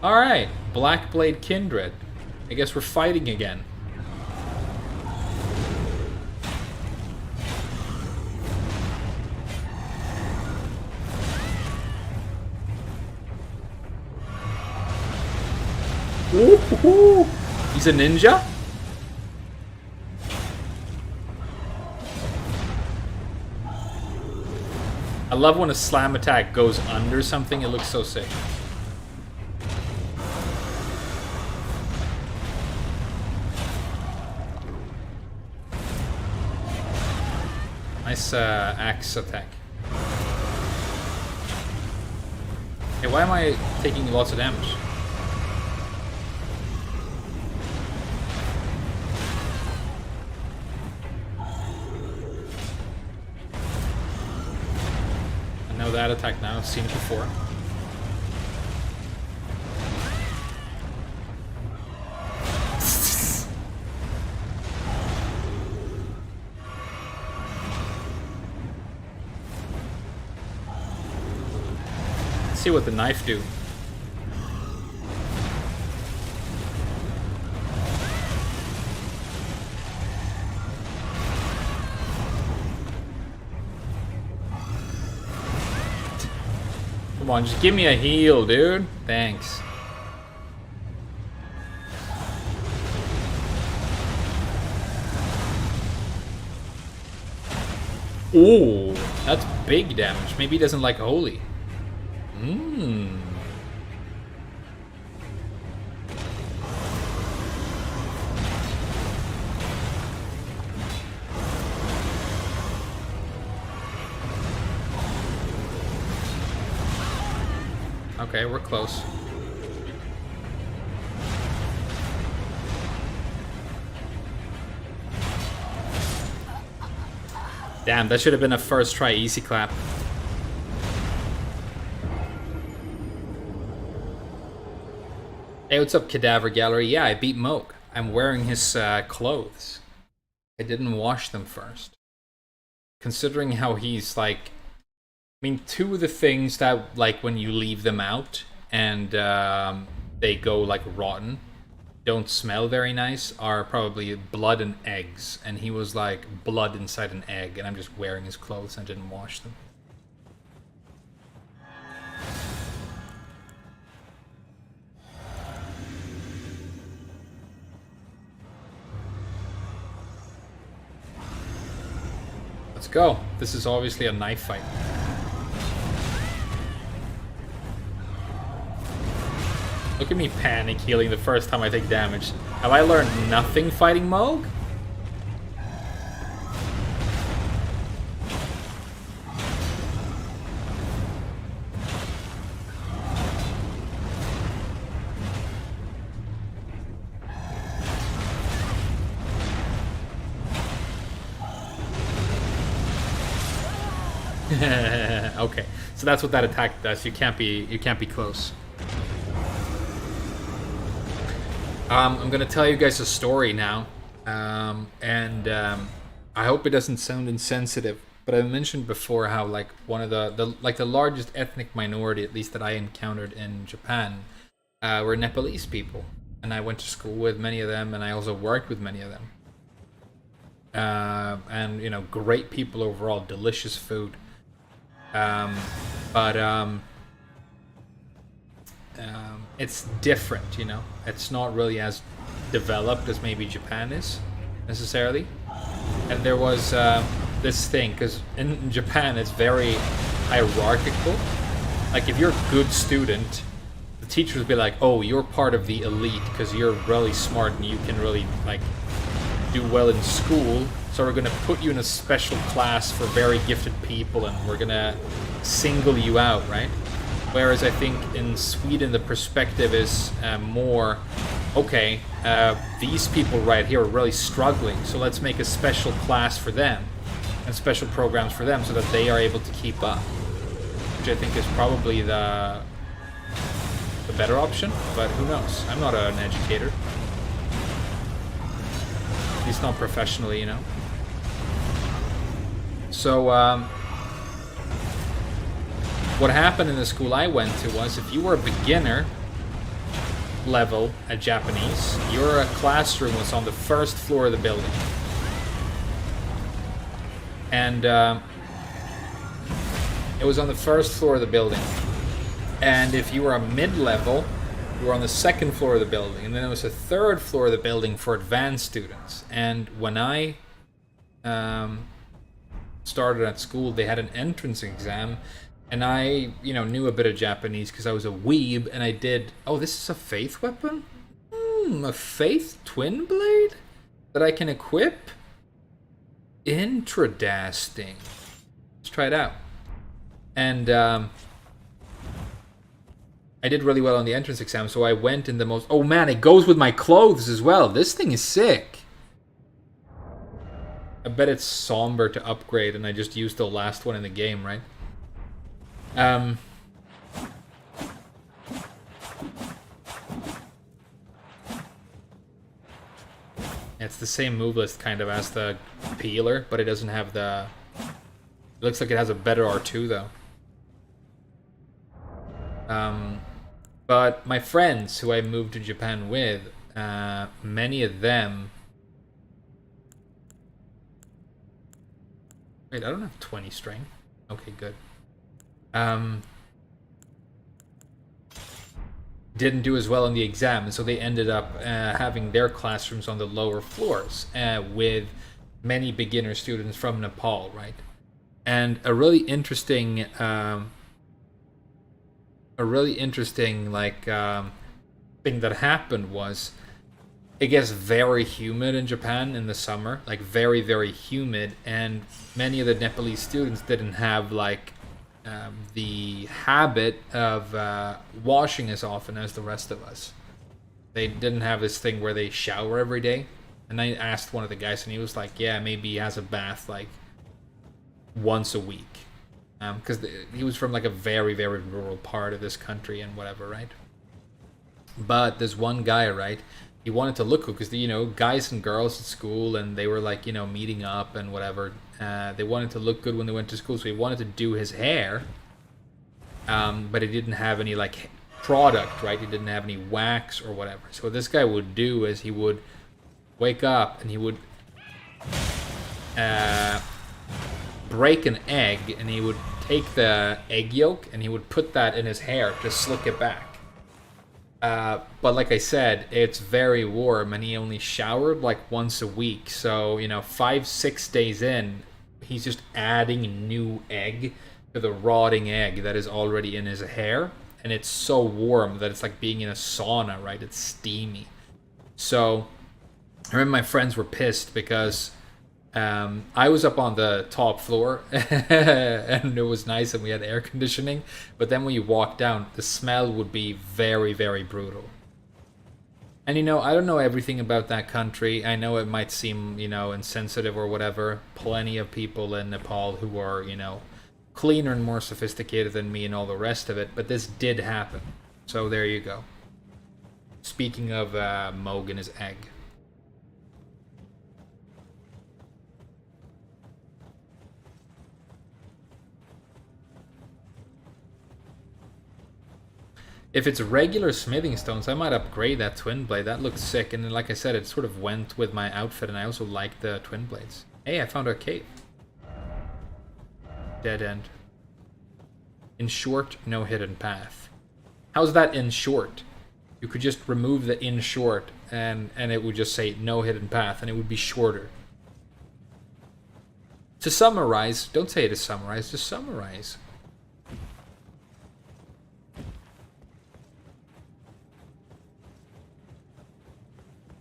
Alright. Blackblade Kindred. I guess we're fighting again. Ooh, he's a ninja? I love when a slam attack goes under something, it looks so sick. Nice axe attack. Hey, why am I taking lots of damage? That attack now, I've seen it before. Let's see what the knife do. Come on, just give me a heal, dude. Thanks. Ooh, that's big damage. Maybe he doesn't like holy. Mmm. Okay, we're close. Damn, that should have been a first try easy clap. Hey, what's up, Cadaver Gallery? Yeah, I beat Mogh. I'm wearing his clothes. I didn't wash them first. Considering how he's like... I mean, two of the things that, like, when you leave them out and they go, like, rotten, don't smell very nice, are probably blood and eggs. And he was, like, blood inside an egg, and I'm just wearing his clothes and didn't wash them. Let's go. This is obviously a knife fight. Look at me panic healing the first time I take damage. Have I learned nothing fighting Mogh? Okay, so that's what that attack does. You can't be close. I'm gonna tell you guys a story now, and I hope it doesn't sound insensitive. But I mentioned before how like one of the largest ethnic minority, at least that I encountered in Japan, were Nepalese people, and I went to school with many of them, and I also worked with many of them. And you know, great people overall, delicious food. It's different, you know. It's not really as developed as maybe Japan is, necessarily. And there was this thing, because in Japan it's very hierarchical. Like, if you're a good student, the teachers would be like, oh, you're part of the elite because you're really smart and you can really, like, do well in school. So we're going to put you in a special class for very gifted people, and we're going to single you out, right? Whereas I think in Sweden the perspective is more, okay, these people right here are really struggling, so let's make a special class for them and special programs for them so that they are able to keep up. Which I think is probably the better option, but who knows? I'm not an educator. At least not professionally, you know. So, what happened in the school I went to was, if you were a beginner level at Japanese, your classroom was on the first floor of the building. And it was on the first floor of the building. And if you were a mid-level, you were on the second floor of the building. And then there was a third floor of the building for advanced students. And when I started at school, they had an entrance exam. And I, you know, knew a bit of Japanese because I was a weeb, and I did... Oh, this is a faith weapon? A faith twin blade that I can equip? Interesting. Let's try it out. And I did really well on the entrance exam, so I went in the most... Oh man, it goes with my clothes as well. This thing is sick. I bet it's somber to upgrade, and I just used the last one in the game, right? It's the same move list kind of as the peeler, but it doesn't have the... It looks like it has a better R2 though. But my friends who I moved to Japan with, many of them. Wait, I don't have 20 strength. Okay, good. Didn't do as well on the exam, and so they ended up having their classrooms on the lower floors with many beginner students from Nepal, right? And a really interesting thing that happened was it gets very humid in Japan in the summer, like very, very humid, and many of the Nepalese students didn't have like the habit of washing as often as the rest of us. They didn't have this thing where they shower every day. And I asked one of the guys, and he was like, yeah, maybe he has a bath like once a week. Because he was from like a very, very rural part of this country and whatever, right? But this one guy, right, he wanted to look cool because, you know, guys and girls at school, and they were like, you know, meeting up and whatever. They wanted to look good when they went to school, so he wanted to do his hair. But he didn't have any like product, right? He didn't have any wax or whatever. So what this guy would do is he would wake up and he would break an egg, and he would take the egg yolk and he would put that in his hair to slick it back. But like I said, it's very warm, and he only showered like once a week. So, you know, 5-6 days in, he's just adding new egg to the rotting egg that is already in his hair. And it's so warm that it's like being in a sauna, right? It's steamy. So I remember my friends were pissed because I was up on the top floor and it was nice and we had air conditioning. But then when you walk down, the smell would be very, very brutal. And, you know, I don't know everything about that country. I know it might seem, you know, insensitive or whatever. Plenty of people in Nepal who are, you know, cleaner and more sophisticated than me and all the rest of it. But this did happen. So there you go. Speaking of Mogh and his egg. If it's regular smithing stones, I might upgrade that twin blade. That looks sick. And like I said, it sort of went with my outfit, and I also like the twin blades. Hey, I found a cave. Dead end. In short, no hidden path. How's that in short? You could just remove the in short, and it would just say no hidden path, and it would be shorter. To summarize, don't say to summarize, just summarize.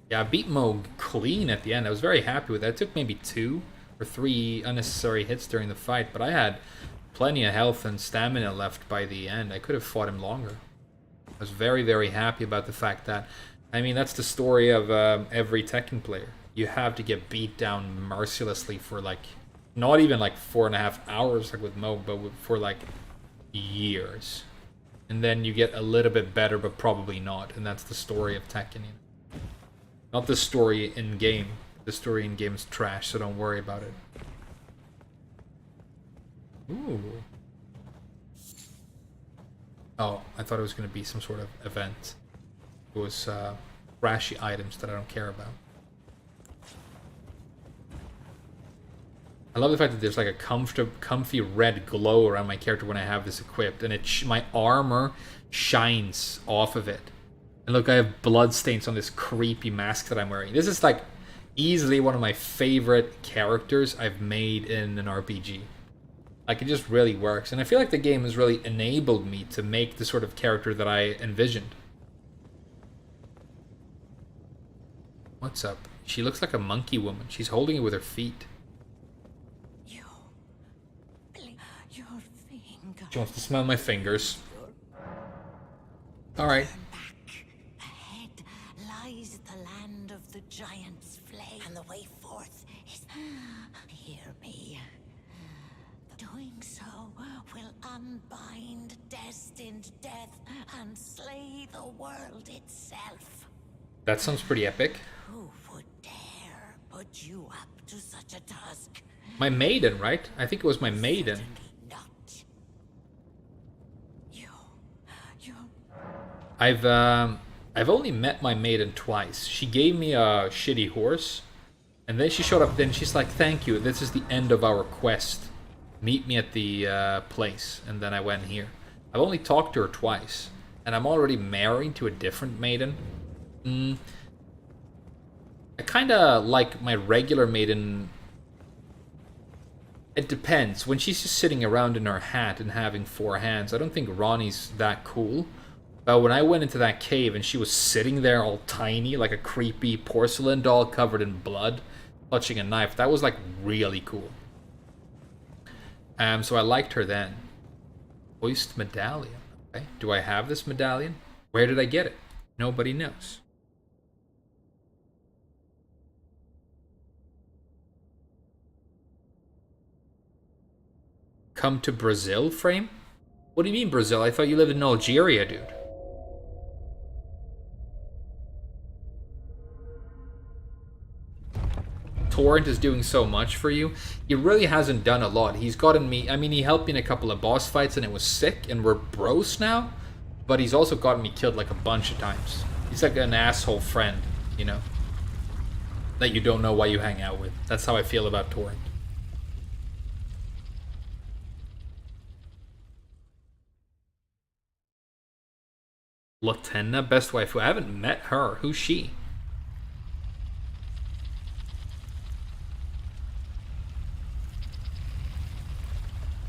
Yeah, I beat Mogh clean at the end. I was very happy with that. It took maybe 2 or 3 unnecessary hits during the fight, but I had plenty of health and stamina left by the end. I could have fought him longer. I was very, very happy about the fact that, I mean, that's the story of every Tekken player. You have to get beat down mercilessly for like, not even like 4.5 hours like with Mogh, but for like years. And then you get a little bit better, but probably not. And that's the story of Tekken. Not the story in game. The story in game is trash, so don't worry about it. Ooh. Oh, I thought it was going to be some sort of event. It was trashy items that I don't care about. I love the fact that there's like a comfy red glow around my character when I have this equipped, and my armor shines off of it. And look, I have blood stains on this creepy mask that I'm wearing. This is like easily one of my favorite characters I've made in an RPG. Like, it just really works. And I feel like the game has really enabled me to make the sort of character that I envisioned. What's up? She looks like a monkey woman. She's holding it with her feet. Your finger. She wants to smell my fingers. Alright. Ahead lies the land of the giant's flame, and the way forth is... Hear me. Doing so will unbind destined death and slay the world itself. That sounds pretty epic. Who would dare put you up to such a task? My maiden, right? I think it was my maiden. Certainly not. Your I've only met my maiden twice. She gave me a shitty horse, and then she showed up. Then she's like, "Thank you. This is the end of our quest. Meet me at the place." And then I went here. I've only talked to her twice, and I'm already married to a different maiden. I kind of like my regular maiden. It depends. When she's just sitting around in her hat and having 4 hands, I don't think Ronnie's that cool. But when I went into that cave and she was sitting there all tiny, like a creepy porcelain doll covered in blood, clutching a knife, that was like really cool. So I liked her then. Hoist medallion. Okay. Do I have this medallion? Where did I get it? Nobody knows. Come to Brazil, Frame? What do you mean Brazil? I thought you lived in Algeria, dude. Torrent is doing so much for you. He really hasn't done a lot. He's gotten me... I mean, he helped me in a couple of boss fights and it was sick, and we're bros now. But he's also gotten me killed like a bunch of times. He's like an asshole friend, you know? That you don't know why you hang out with. That's how I feel about Torrent. Latenna, best waifu. I haven't met her. Who's she?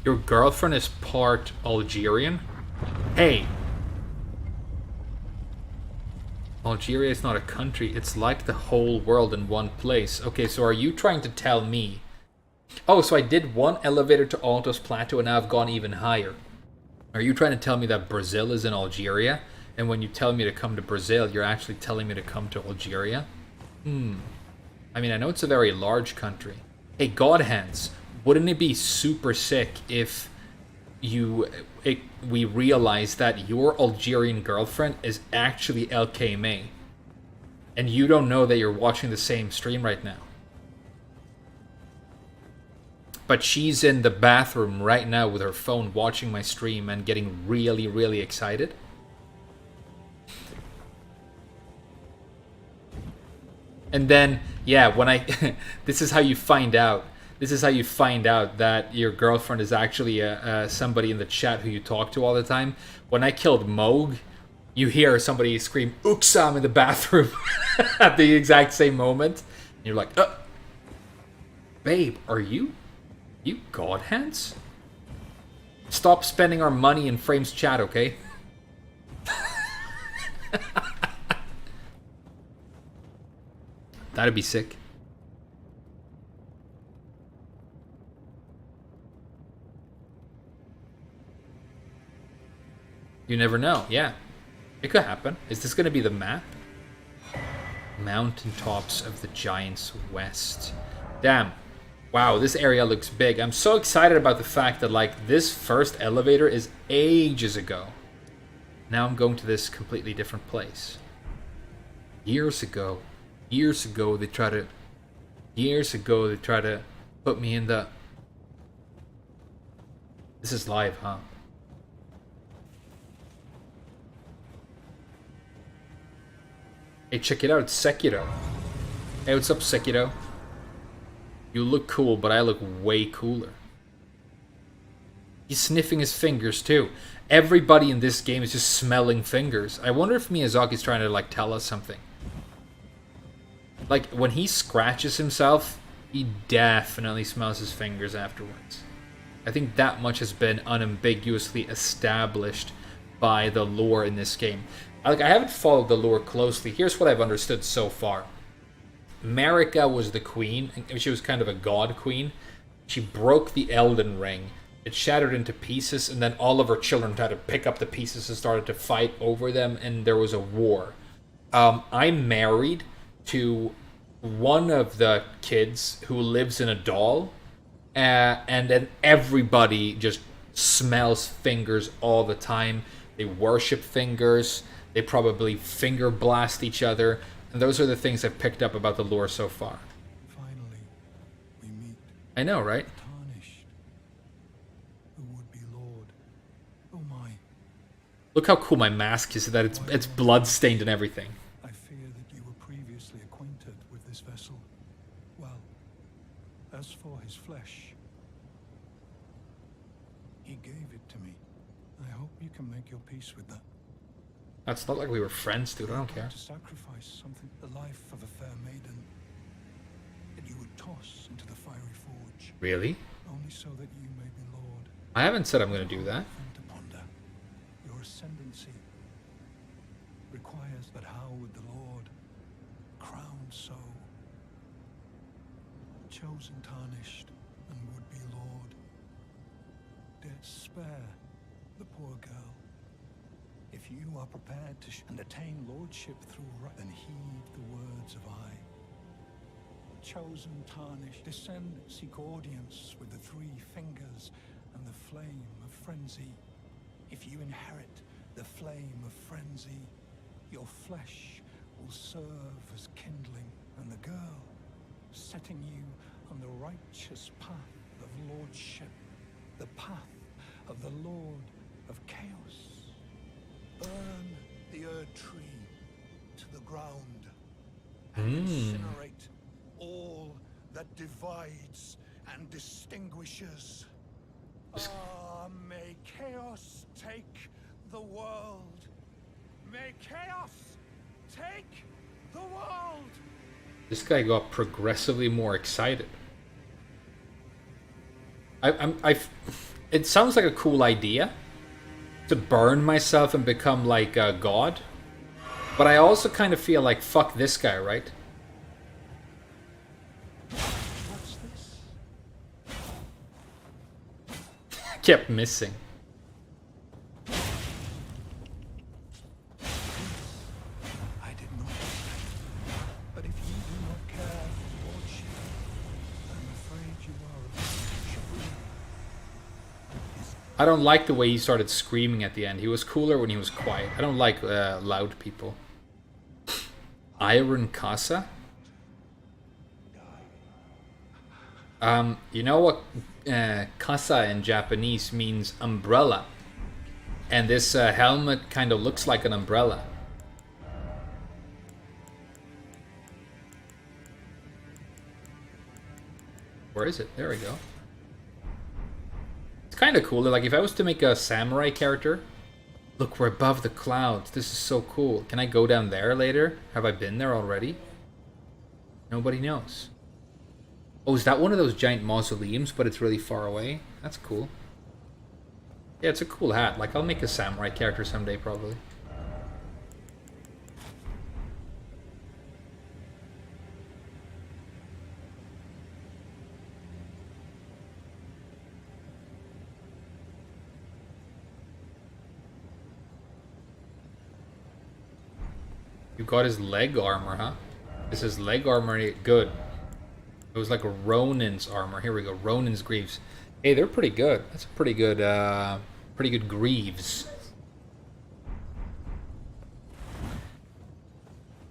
Your girlfriend is part Algerian? Hey! Algeria is not a country. It's like the whole world in one place. Okay, so are you trying to tell me... Oh, so I did one elevator to Altos Plateau and now I've gone even higher. Are you trying to tell me that Brazil is in Algeria? And when you tell me to come to Brazil, you're actually telling me to come to Algeria? I mean, I know it's a very large country. Hey, God Hands, wouldn't it be super sick if we realize that your Algerian girlfriend is actually LK May? And you don't know that you're watching the same stream right now. But she's in the bathroom right now with her phone watching my stream and getting really, really excited. And then, yeah, when I... this is how you find out. This is how you find out that your girlfriend is actually somebody in the chat who you talk to all the time. When I killed Mogh, you hear somebody scream, "Uksam," in the bathroom at the exact same moment. And you're like, babe, are you God Hands? Stop spending our money in Frame's chat, okay? That'd be sick. You never know. Yeah. It could happen. Is this going to be the map? Mountaintops of the Giants West. Damn. Wow, this area looks big. I'm so excited about the fact that, like, this first elevator is ages ago. Now I'm going to this completely different place. Years ago, they tried to put me in the... This is live, huh? Hey, check it out, it's Sekiro. Hey, what's up, Sekiro? You look cool, but I look way cooler. He's sniffing his fingers, too. Everybody in this game is just smelling fingers. I wonder if Miyazaki's trying to, like, tell us something. Like, when he scratches himself, he definitely smells his fingers afterwards. I think that much has been unambiguously established by the lore in this game. Like, I haven't followed the lore closely. Here's what I've understood so far. Marika was the queen. She was kind of a god queen. She broke the Elden ring. It shattered into pieces, and then all of her children tried to pick up the pieces and started to fight over them, and there was a war. I'm married to one of the kids who lives in a doll, and then everybody just smells fingers all the time. They worship fingers. They probably finger blast each other. And those are the things I've picked up about the lore so far. Finally, we meet. I know, right? Tarnished. The would-be lord. Oh my. Look how cool my mask is, that it's blood stained and everything. I fear that you were previously acquainted with this vessel. Well, as for his flesh, he gave it to me. I hope you can make your peace with that. It's not like we were friends, dude. I don't care. To sacrifice something, the life of a fair maiden, that you would toss into the fiery forge, Really? only so that you may be lord. I haven't said I'm going to do that. Thing to ponder. Your ascendancy requires, but how would the Lord, crowned so, chosen, tarnished, and would be Lord, dare spare the poor girl? If you are prepared to and attain lordship through right, then heed the words of I. Chosen, tarnished, descend, seek audience with the three fingers and the flame of frenzy. If you inherit the flame of frenzy, your flesh will serve as kindling, and the girl, setting you on the righteous path of lordship, the path of the Lord of Chaos. Burn the Erd tree to the ground and incinerate all that divides and distinguishes. Ah, may chaos take the world. May chaos take the world. This guy got progressively more excited. It sounds like a cool idea to burn myself and become like a god, but I also kind of feel like fuck this guy, right? What's this? Kept missing. I did not expect. But if you do not care for lordship, I'm afraid you are a chagrin. I don't like the way he started screaming at the end. He was cooler when he was quiet. I don't like loud people. Iron Casa? You know what casa in Japanese means umbrella. And this helmet kind of looks like an umbrella. Where is it? There we go. It's kind of cool. Like, if I was to make a samurai character... Look, we're above the clouds. This is so cool. Can I go down there later? Have I been there already? Nobody knows. Oh, is that one of those giant mausoleums, but it's really far away? That's cool. Yeah, it's a cool hat. Like, I'll make a samurai character someday, probably. You got his leg armor, huh? Is his leg armor good? It was like a Ronin's armor. Here we go. Ronin's greaves. Hey, they're pretty good. That's a pretty good greaves.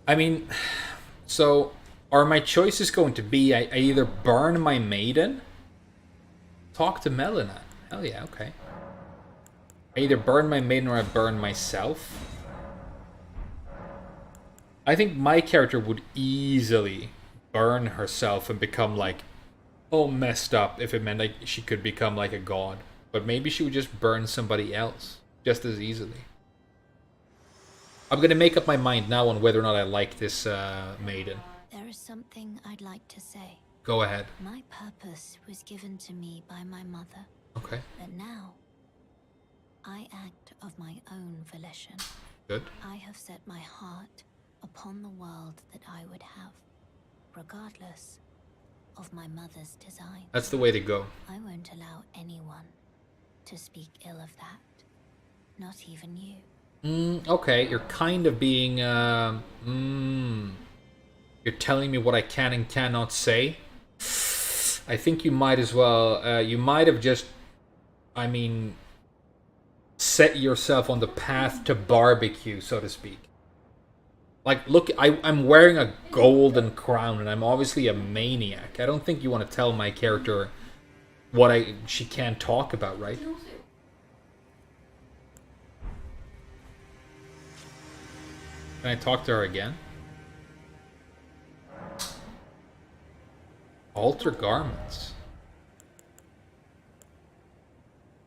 I mean, so are my choices going to be I either burn my maiden? Talk to Melina. Hell yeah, okay. I either burn my maiden or I burn myself. I think my character would easily burn herself and become like all messed up if it meant like she could become like a god. But maybe she would just burn somebody else just as easily. I'm gonna make up my mind now on whether or not I like this maiden. There is something I'd like to say. Go ahead. My purpose was given to me by my mother, Okay, but now I act of my own volition. good. I have set my heart upon the world that I would have, regardless of my mother's design. That's the way to go. I won't allow anyone to speak ill of that. Not even you. Okay, you're kind of being, you're telling me what I can and cannot say. I think you might as well, you might have just, I mean, set yourself on the path to barbecue, so to speak. Like, look, I'm wearing a golden crown, and I'm obviously a maniac. I don't think you want to tell my character what she can't talk about, right? Can I talk to her again? Alter garments.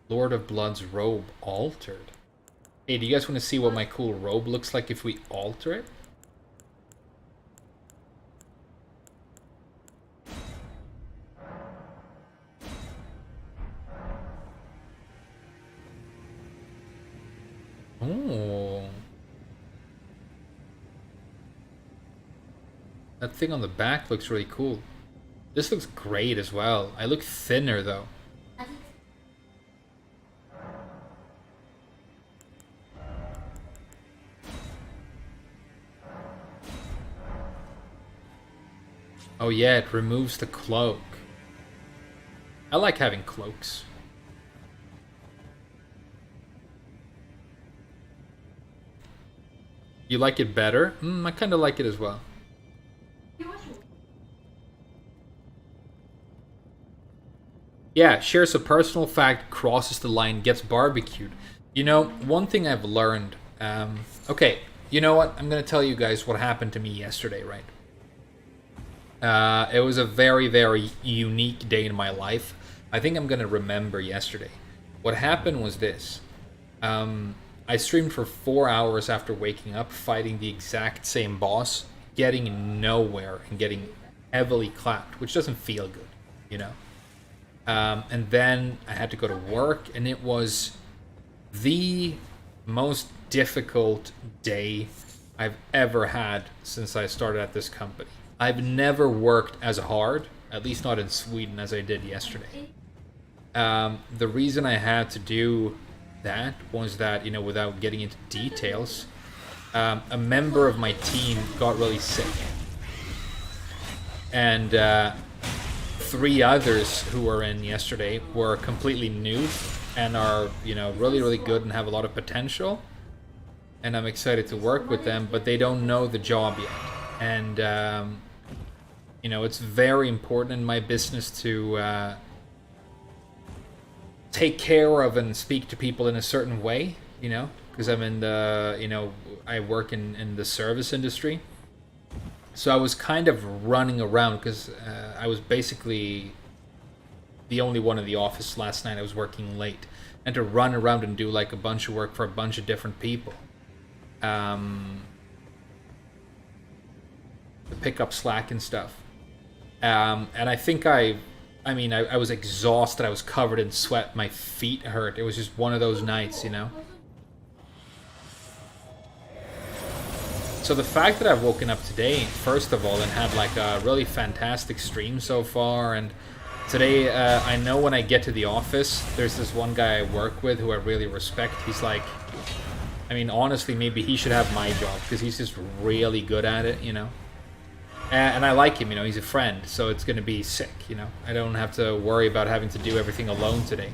Lord of Blood's robe altered. Hey, do you guys want to see what my cool robe looks like if we alter it? Oh. That thing on the back looks really cool. This looks great as well. I look thinner though. Oh yeah, it removes the cloak. I like having cloaks. You like it better? I kind of like it as well. Yeah, shares a personal fact, crosses the line, gets barbecued. You know, one thing I've learned... okay, you know what? I'm going to tell you guys what happened to me yesterday, right? It was a very, very unique day in my life. I think I'm going to remember yesterday. What happened was this. I streamed for 4 hours after waking up, fighting the exact same boss, getting nowhere and getting heavily clapped, which doesn't feel good, you know? And then I had to go to work, and it was the most difficult day I've ever had since I started at this company. I've never worked as hard, at least not in Sweden, as I did yesterday. The reason I had to do that was that, you know, without getting into details, a member of my team got really sick. And 3 others who were in yesterday were completely new and are, you know, really, really good and have a lot of potential. And I'm excited to work with them, but they don't know the job yet. And, you know, it's very important in my business to take care of and speak to people in a certain way, you know, because I'm in the, you know, I work in the service industry. So I was kind of running around because I was basically the only one in the office last night. I was working late. And to run around and do like a bunch of work for a bunch of different people. To pick up slack and stuff. And I think I was exhausted. I was covered in sweat. My feet hurt. It was just one of those nights, you know? So the fact that I've woken up today, first of all, and had like a really fantastic stream so far, and today I know when I get to the office, there's this one guy I work with who I really respect. He's like, I mean, honestly, maybe he should have my job because he's just really good at it, you know? And I like him, you know, he's a friend, so it's going to be sick, you know? I don't have to worry about having to do everything alone today.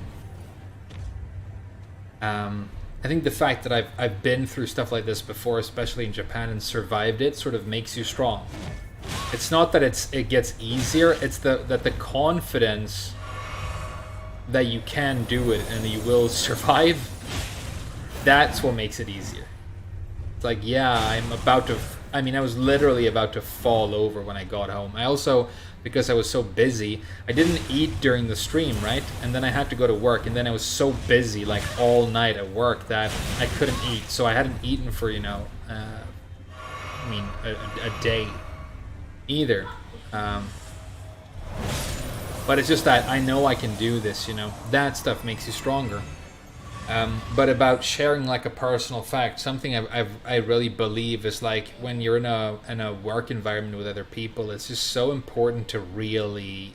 I think the fact that I've been through stuff like this before, especially in Japan, and survived it, sort of makes you strong. It's not that it gets easier, it's that the confidence that you can do it and that you will survive, that's what makes it easier. It's like, yeah, I was literally about to fall over when I got home. I also, because I was so busy, I didn't eat during the stream, right? And then I had to go to work, and then I was so busy, like all night at work, that I couldn't eat. So I hadn't eaten for, you know, a day either. But it's just that I know I can do this, you know. That stuff makes you stronger. But about sharing like a personal fact, something I really believe is like when you're in a work environment with other people, it's just so important to really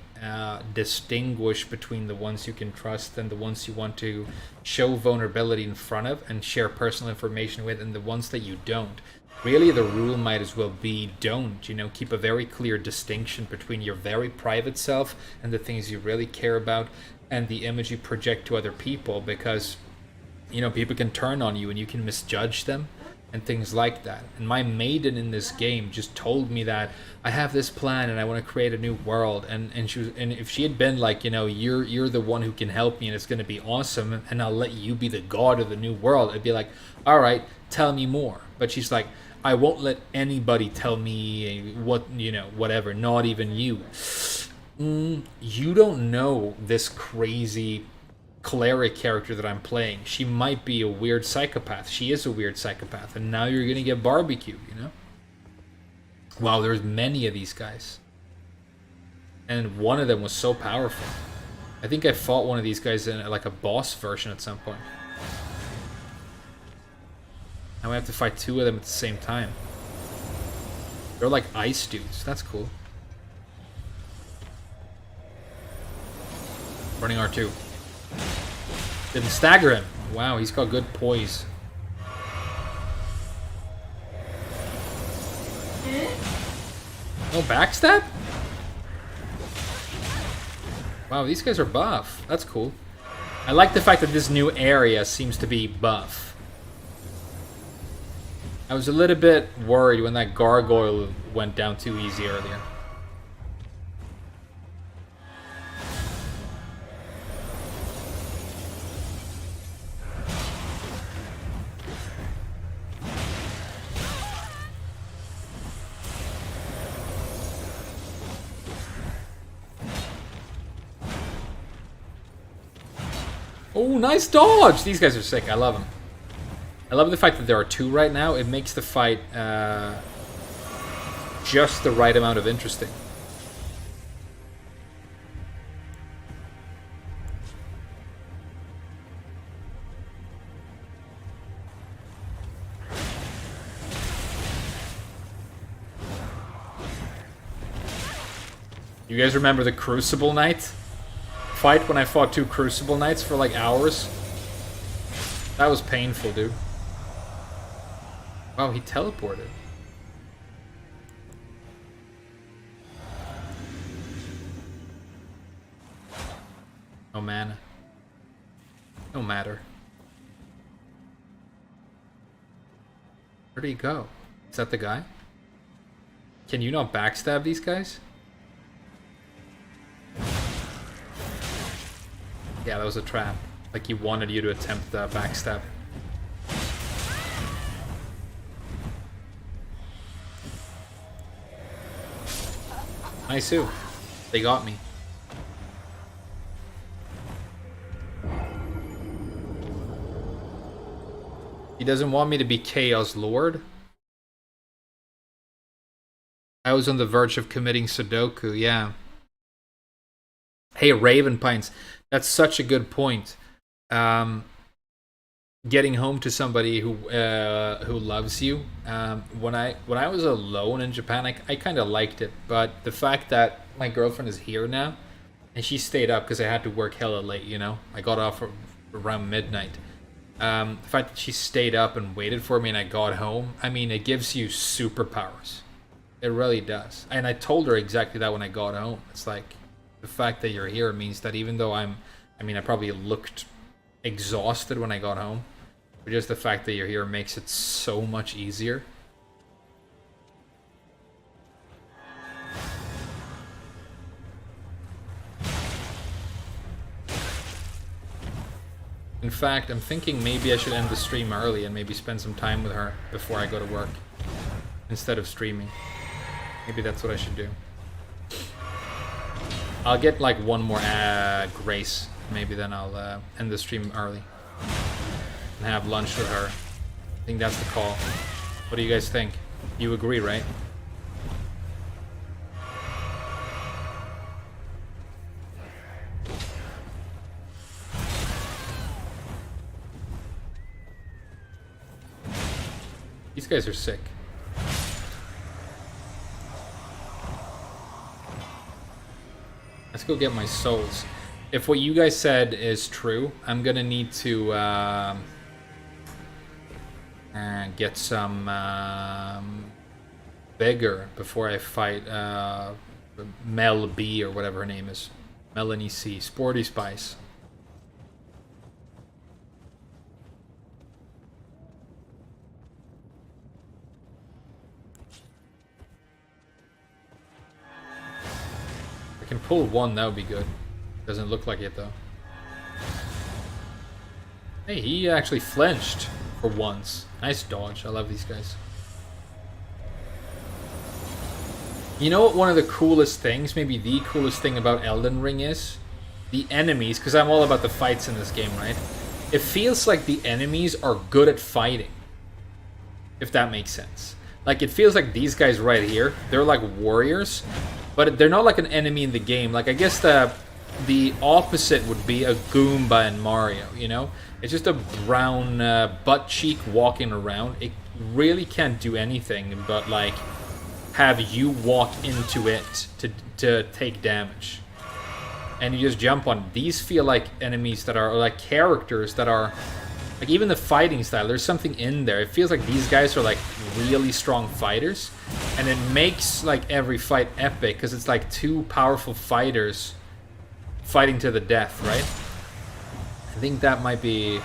distinguish between the ones you can trust and the ones you want to show vulnerability in front of and share personal information with, and the ones that you don't. Really, the rule might as well be don't, you know, keep a very clear distinction between your very private self and the things you really care about and the image you project to other people, because, you know, people can turn on you and you can misjudge them and things like that. And my maiden in this game just told me that I have this plan and I want to create a new world, and if she had been like, you know, you're the one who can help me and it's going to be awesome and I'll let you be the god of the new world, I'd be like, all right, tell me more. But she's like, I won't let anybody tell me what, you know, whatever, not even you. You don't know this crazy cleric character that I'm playing. She might be a weird psychopath. She is a weird psychopath, and now you're gonna get barbecued, you know? Wow, there's many of these guys. And one of them was so powerful. I think I fought one of these guys in like a boss version at some point. Now we have to fight two of them at the same time. They're like ice dudes. That's cool. Running R2. Didn't stagger him. Wow, he's got good poise. No backstab? Wow, these guys are buff. That's cool. I like the fact that this new area seems to be buff. I was a little bit worried when that gargoyle went down too easy earlier. Oh, nice dodge! These guys are sick. I love them. I love the fact that there are two right now. It makes the fight just the right amount of interesting. You guys remember the Crucible Knight fight when I fought two Crucible Knights for like hours? That was painful, dude. Wow, he teleported. No mana. No matter. Where'd he go? Is that the guy? Can you not backstab these guys? Yeah, that was a trap. Like he wanted you to attempt the backstab. Nice too. They got me. He doesn't want me to be Chaos Lord. I was on the verge of committing Sudoku, yeah. Hey, Raven Pines, that's such a good point. Getting home to somebody who loves you. When I was alone in Japan, I kind of liked it, but the fact that my girlfriend is here now, and she stayed up because I had to work hella late. You know, I got off around midnight. The fact that she stayed up and waited for me, and I got home. I mean, it gives you superpowers. It really does. And I told her exactly that when I got home. It's like the fact that you're here means that even though I probably looked exhausted when I got home, but just the fact that you're here makes it so much easier. In fact, I'm thinking maybe I should end the stream early and maybe spend some time with her before I go to work instead of streaming. Maybe that's what I should do. I'll get like one more grace. Maybe then I'll end the stream early and have lunch with her. I think that's the call. What do you guys think? You agree, right? These guys are sick. Let's go get my souls. If what you guys said is true, I'm gonna need to get some vigor before I fight Mel B or whatever her name is. Melanie C. Sporty Spice. If I can pull one, that would be good. Doesn't look like it though. Hey, he actually flinched for once. Nice dodge. I love these guys. You know what one of the coolest things, maybe the coolest thing about Elden Ring is? The enemies, because I'm all about the fights in this game, right? It feels like the enemies are good at fighting. If that makes sense. Like, it feels like these guys right here, they're like warriors, but they're not like an enemy in the game. Like, I guess the opposite would be a Goomba in Mario, you know? It's just a brown butt cheek walking around. It really can't do anything but, like, have you walk into it to take damage. And you just jump on. These feel like enemies that are, or like characters that are, like even the fighting style, there's something in there. It feels like these guys are like really strong fighters. And it makes like every fight epic because it's like two powerful fighters fighting to the death, right? I think that might be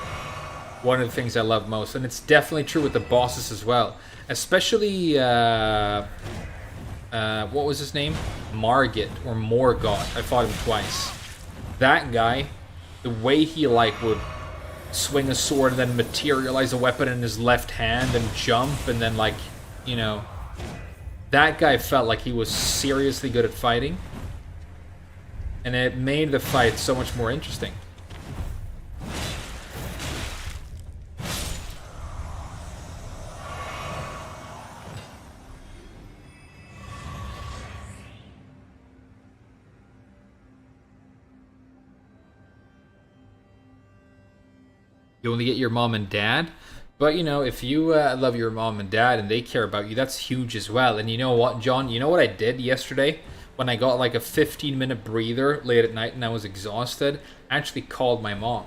one of the things I love most. And it's definitely true with the bosses as well. Especially, what was his name? Margit or Morgoth. I fought him twice. That guy, the way he like would swing a sword and then materialize a weapon in his left hand and jump and then like, you know, that guy felt like he was seriously good at fighting. And it made the fight so much more interesting. You only get your mom and dad, but you know, if you love your mom and dad and they care about you, that's huge as well. And you know what, John, you know what I did yesterday when I got like a 15-minute breather late at night and I was exhausted? I actually called my mom.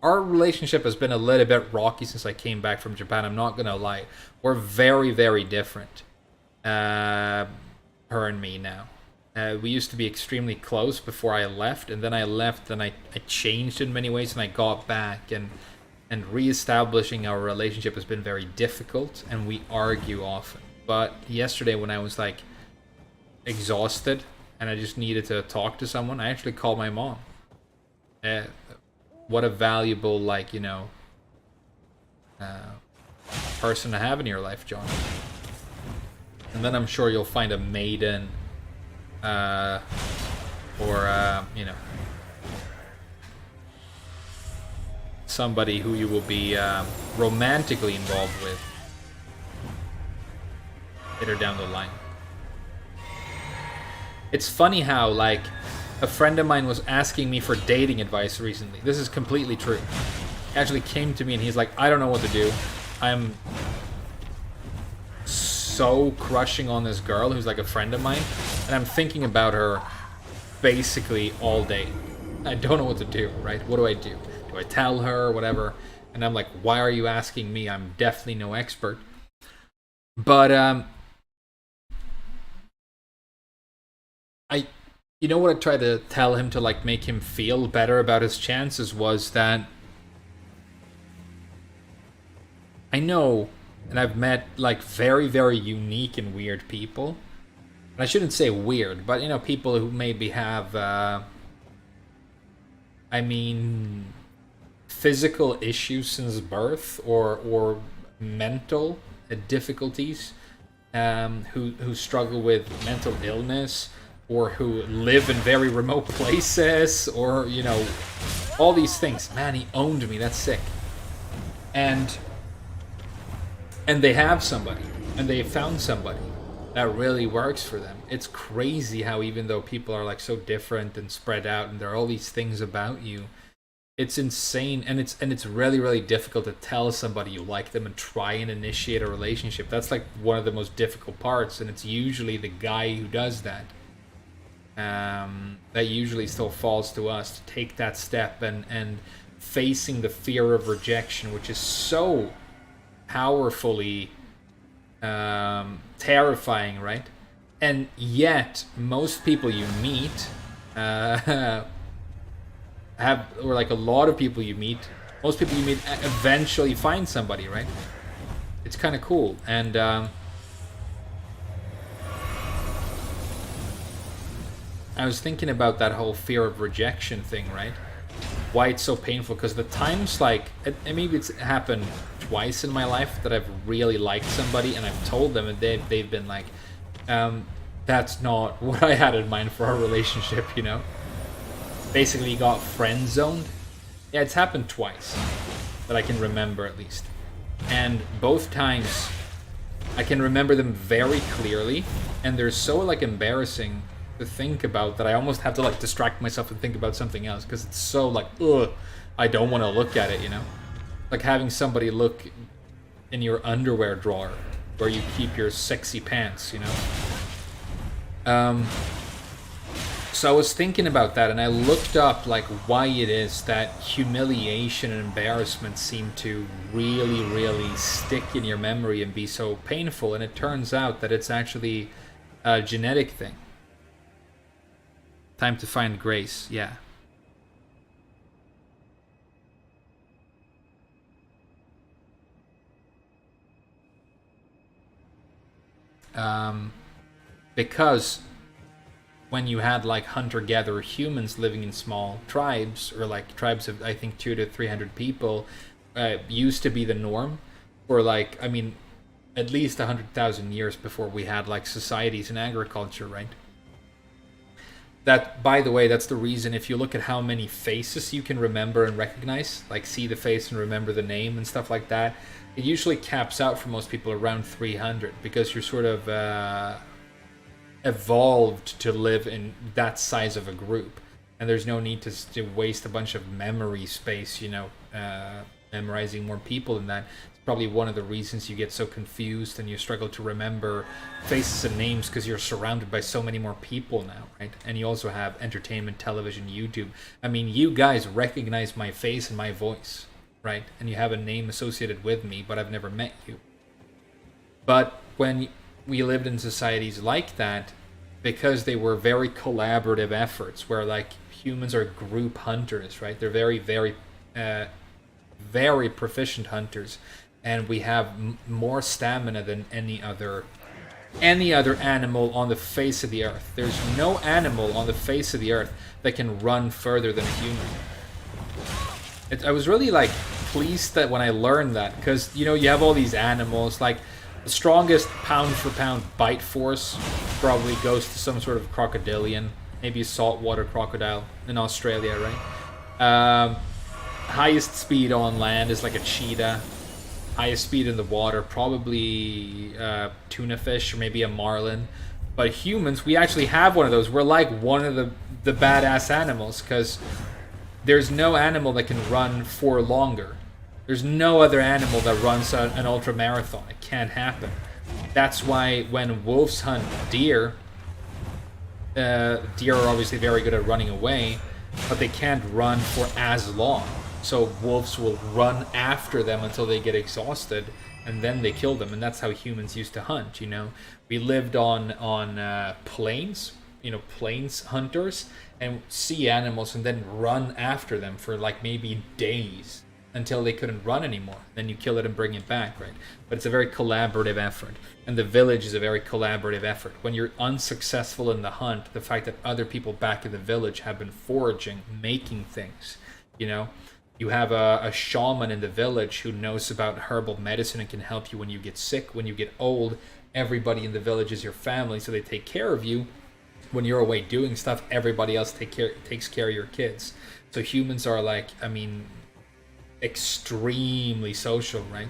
Our relationship has been a little bit rocky since I came back from Japan, I'm not gonna lie. We're very, very different, her and me now. We used to be extremely close before I left, and then I left and I changed in many ways and I got back, and re-establishing our relationship has been very difficult and we argue often. But yesterday when I was like exhausted and I just needed to talk to someone, I actually called my mom. What a valuable, like, you know, person to have in your life, John. And then I'm sure you'll find a maiden you know, somebody who you will be romantically involved with later down the line. It's funny how, like, a friend of mine was asking me for dating advice recently. This is completely true. He actually came to me and he's like, I don't know what to do. I'm so crushing on this girl who's like a friend of mine, and I'm thinking about her basically all day. I don't know what to do, right? What do I do? Do I tell her, whatever? And I'm like, why are you asking me? I'm definitely no expert. But you know what I tried to tell him to like make him feel better about his chances was that I know, and I've met like very, very unique and weird people. And I shouldn't say weird, but you know, people who maybe have, I mean, physical issues since birth or mental difficulties, who struggle with mental illness, or who live in very remote places, or, you know, all these things. Man, he owned me, that's sick. And they have somebody, and they found somebody that really works for them. It's crazy how even though people are like so different and spread out, and there are all these things about you, it's insane, and it's really, really difficult to tell somebody you like them and try and initiate a relationship. That's like one of the most difficult parts, and it's usually the guy who does that. That usually still falls to us to take that step and facing the fear of rejection, which is so powerfully terrifying, right? And yet most people you meet have, or like a lot of people you meet, most people you meet eventually find somebody, right? It's kind of cool. And I was thinking about that whole fear of rejection thing, right? Why it's so painful, because the times, like, and maybe it's happened twice in my life that I've really liked somebody and I've told them, and they've been like, that's not what I had in mind for our relationship, you know? Basically got friend zoned. Yeah, it's happened twice that I can remember at least. And both times I can remember them very clearly, and they're so like embarrassing to think about that I almost have to like distract myself and think about something else because it's so like, ugh, I don't want to look at it, you know? Like having somebody look in your underwear drawer where you keep your sexy pants, you know? So I was thinking about that, and I looked up like why it is that humiliation and embarrassment seem to really, really stick in your memory and be so painful, and it turns out that it's actually a genetic thing. Time to find grace, yeah. Because when you had like hunter-gatherer humans living in small tribes, or like tribes of I think 200 to 300 people, used to be the norm, or like, I mean, at least 100,000 years before we had like societies and agriculture, right? That, by the way, that's the reason if you look at how many faces you can remember and recognize, like see the face and remember the name and stuff like that, it usually caps out for most people around 300 because you're sort of evolved to live in that size of a group, and there's no need to waste a bunch of memory space, you know, memorizing more people than that. It's probably one of the reasons you get so confused and you struggle to remember faces and names because you're surrounded by so many more people now, right? And you also have entertainment, television, YouTube. I mean, you guys recognize my face and my voice, right? And you have a name associated with me, but I've never met you. But when we lived in societies like that, because they were very collaborative efforts where like humans are group hunters, right? They're very, very, very proficient hunters, and we have more stamina than any other animal on the face of the earth. There's no animal on the face of the earth that can run further than a human. I was really like pleased that when I learned that, because you know you have all these animals like. The strongest pound for pound bite force probably goes to some sort of crocodilian, maybe a saltwater crocodile in Australia, right? Highest speed on land is like a cheetah. Highest speed in the water, probably tuna fish or maybe a marlin. But humans, we actually have one of those. We're like one of the badass animals because there's no animal that can run for longer. There's no other animal that runs an ultra marathon. It can't happen. That's why when wolves hunt deer, deer are obviously very good at running away, but they can't run for as long. So wolves will run after them until they get exhausted, and then they kill them. And that's how humans used to hunt. You know, we lived on plains, you know, plains hunters, and see animals and then run after them for like maybe days. Until they couldn't run anymore. Then you kill it and bring it back, right? But it's a very collaborative effort. And the village is a very collaborative effort. When you're unsuccessful in the hunt, the fact that other people back in the village have been foraging, making things, you know? You have a shaman in the village who knows about herbal medicine and can help you when you get sick, when you get old. Everybody in the village is your family, so they take care of you. When you're away doing stuff, everybody else takes care of your kids. So humans are like, I mean... extremely social, right?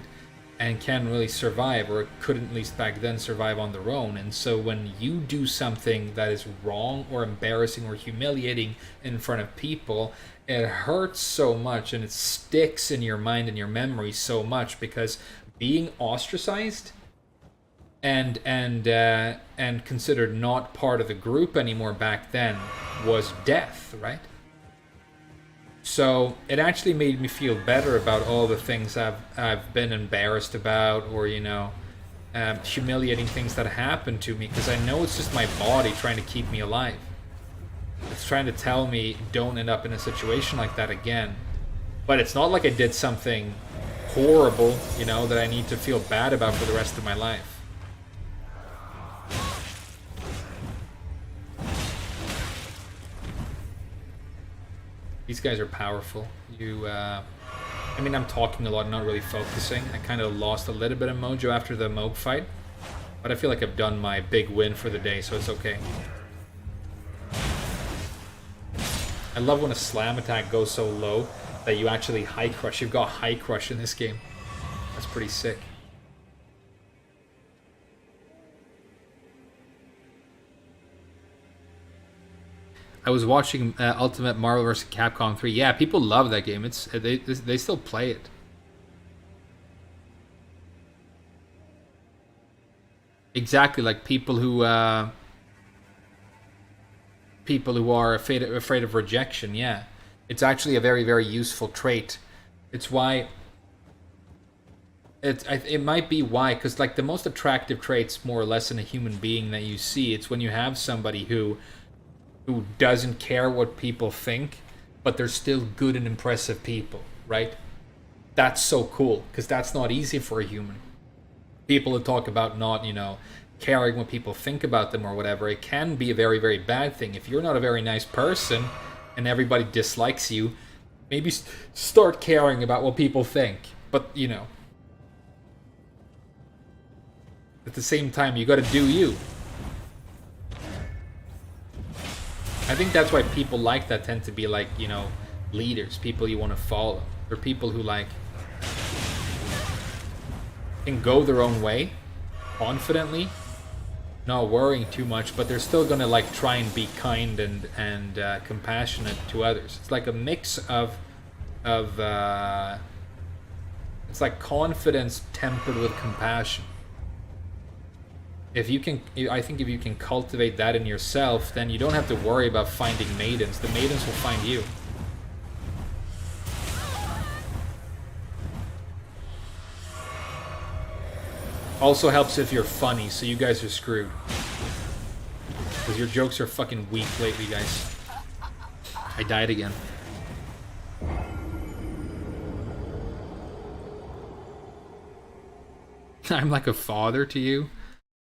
And can really survive, or couldn't at least back then survive on their own. And so when you do something that is wrong or embarrassing or humiliating in front of people, it hurts so much and it sticks in your mind and your memory so much, because being ostracized and considered not part of the group anymore back then was death, right? So it actually made me feel better about all the things I've been embarrassed about, or, you know, humiliating things that happened to me, because I know it's just my body trying to keep me alive. It's trying to tell me don't end up in a situation like that again. But it's not like I did something horrible, you know, that I need to feel bad about for the rest of my life. These guys are powerful. I mean, I'm talking a lot, not really focusing. I kind of lost a little bit of mojo after the Mogh fight. But I feel like I've done my big win for the day, so it's okay. I love when a slam attack goes so low that you actually high crush. You've got high crush in this game. That's pretty sick. I was watching Ultimate Marvel vs. Capcom 3. Yeah, people love that game. It's they still play it. Exactly, like people who are afraid of rejection. Yeah, it's actually a very, very useful trait. It's why it might be why, because like the most attractive traits, more or less, in a human being that you see, it's when you have somebody who doesn't care what people think, but they're still good and impressive people, right? That's so cool, because that's not easy for a human. People that talk about not, caring what people think about them or whatever, it can be a very, very bad thing. If you're not a very nice person and everybody dislikes you, maybe start caring about what people think. But, at the same time, you gotta do you. I think that's why people like that tend to be like, leaders, people you want to follow. Or people who like can go their own way confidently, not worrying too much, but they're still gonna like try and be kind and compassionate to others. It's like a mix of it's like confidence tempered with compassion. I think if you can cultivate that in yourself, then you don't have to worry about finding maidens. The maidens will find you. Also helps if you're funny, so you guys are screwed. Because your jokes are fucking weak lately, guys. I died again. I'm like a father to you?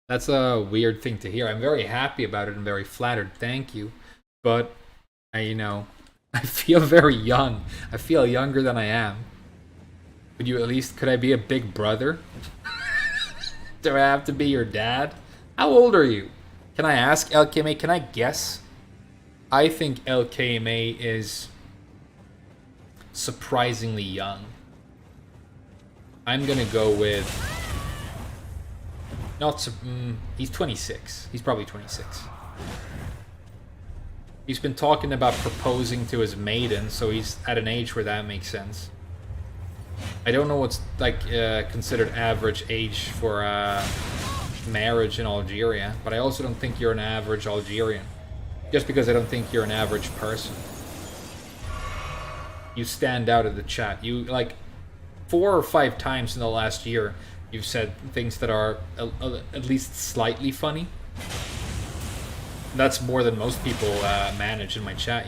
That's a weird thing to hear. I'm very happy about it and very flattered. Thank you. But, I feel very young. I feel younger than I am. Could I be a big brother? Do I have to be your dad? How old are you? Can I ask LKMA? Can I guess? I think LKMA is surprisingly young. I'm gonna go with... he's 26. He's probably 26. He's been talking about proposing to his maiden, so he's at an age where that makes sense. I don't know what's like considered average age for marriage in Algeria, but I also don't think you're an average Algerian. Just because I don't think you're an average person. You stand out of the chat. You, like, 4 or 5 times in the last year, you've said things that are at least slightly funny. That's more than most people manage in my chat,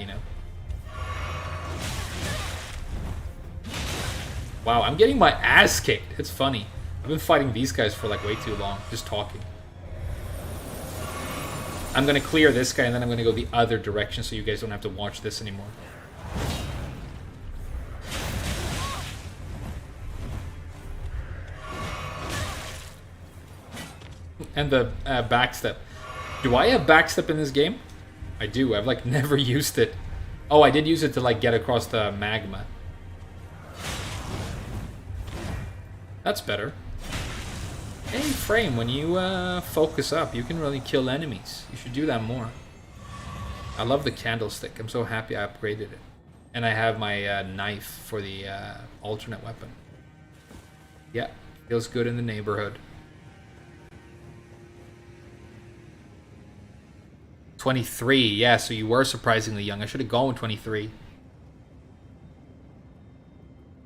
Wow, I'm getting my ass kicked. It's funny. I've been fighting these guys for like way too long, just talking. I'm gonna clear this guy and then I'm gonna go the other direction so you guys don't have to watch this anymore. And the backstep. Do I have backstep in this game? I do. I've like never used it. Oh, I did use it to like get across the magma. That's better. Hey, Frame, when you focus up, you can really kill enemies. You should do that more. I love the candlestick. I'm so happy I upgraded it. And I have my knife for the alternate weapon. Yeah, feels good in the neighborhood. 23, yeah, so you were surprisingly young. I should have gone with 23.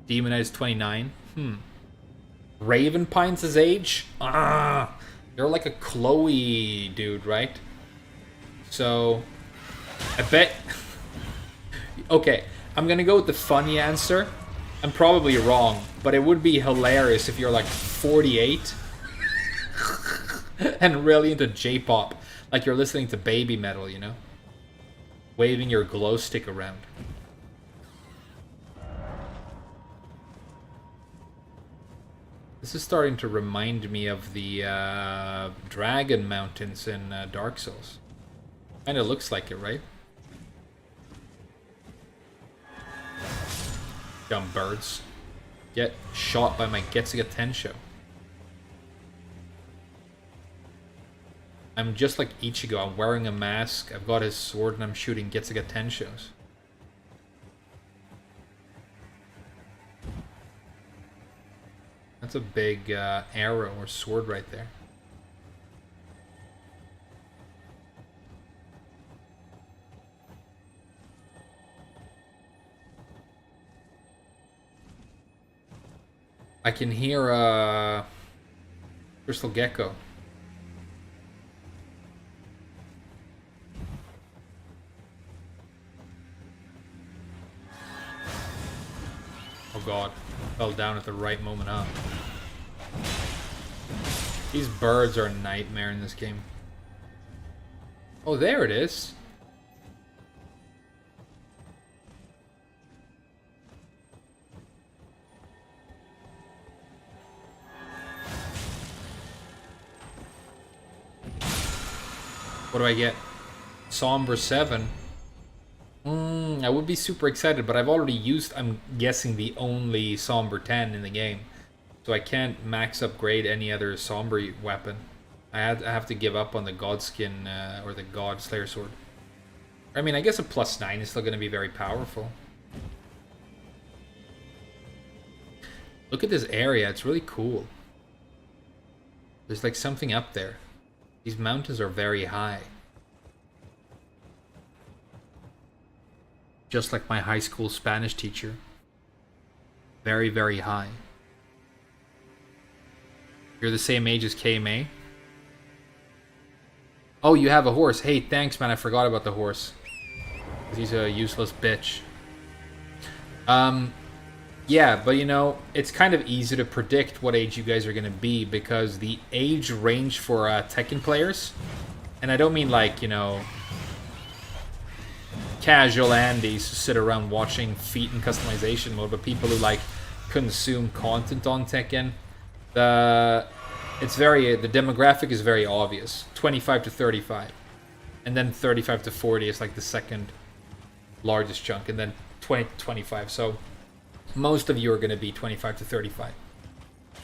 Demonized 29. Raven Pines' age? Ah, you're like a Chloe dude, right? So, I bet... Okay, I'm gonna go with the funny answer. I'm probably wrong, but it would be hilarious if you're like 48 and really into J-pop. Like you're listening to baby metal, Waving your glow stick around. This is starting to remind me of the Dragon Mountains in Dark Souls. Kinda looks like it, right? Dumb birds. Get shot by my Getsuga Tensho. I'm just like Ichigo. I'm wearing a mask. I've got his sword and I'm shooting Getsuga Tenshos. That's a big arrow or sword right there. I can hear a crystal gecko. Oh god, fell down at the right moment up. These birds are a nightmare in this game. Oh, there it is. What do I get? Somber 7. I would be super excited, but I've already used, I'm guessing, the only Somber 10 in the game. So I can't max upgrade any other Somber weapon. I have to give up on the Godskin or the God Slayer Sword. I mean, I guess a +9 is still going to be very powerful. Look at this area, it's really cool. There's like something up there. These mountains are very high. Just like my high school Spanish teacher. Very, very high. You're the same age as KMA? Oh, you have a horse. Hey, thanks, man. I forgot about the horse. He's a useless bitch. Yeah, but you know, it's kind of easy to predict what age you guys are going to be because the age range for Tekken players, and I don't mean like, you know, casual Andes who sit around watching feat and customization mode, but people who like consume content on Tekken, the demographic is very obvious. 25 to 35. And then 35 to 40 is like the second largest chunk, and then 20 to 25. So most of you are going to be 25 to 35.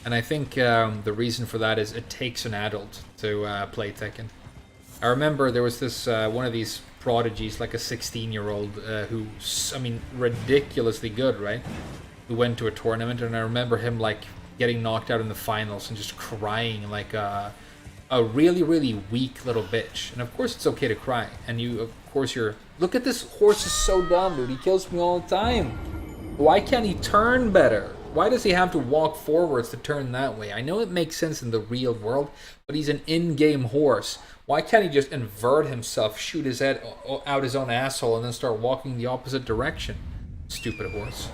And I think the reason for that is it takes an adult to play Tekken. I remember there was this one of these prodigies, like a 16-year-old who, I mean, ridiculously good, right? Who went to a tournament, and I remember him like getting knocked out in the finals and just crying like a really, really weak little bitch. And of course it's okay to cry. And you're... Look at this horse, is so dumb, dude. He kills me all the time. Why can't he turn better? Why does he have to walk forwards to turn that way? I know it makes sense in the real world, but he's an in-game horse. Why can't he just invert himself, shoot his head out his own asshole, and then start walking the opposite direction? Stupid horse.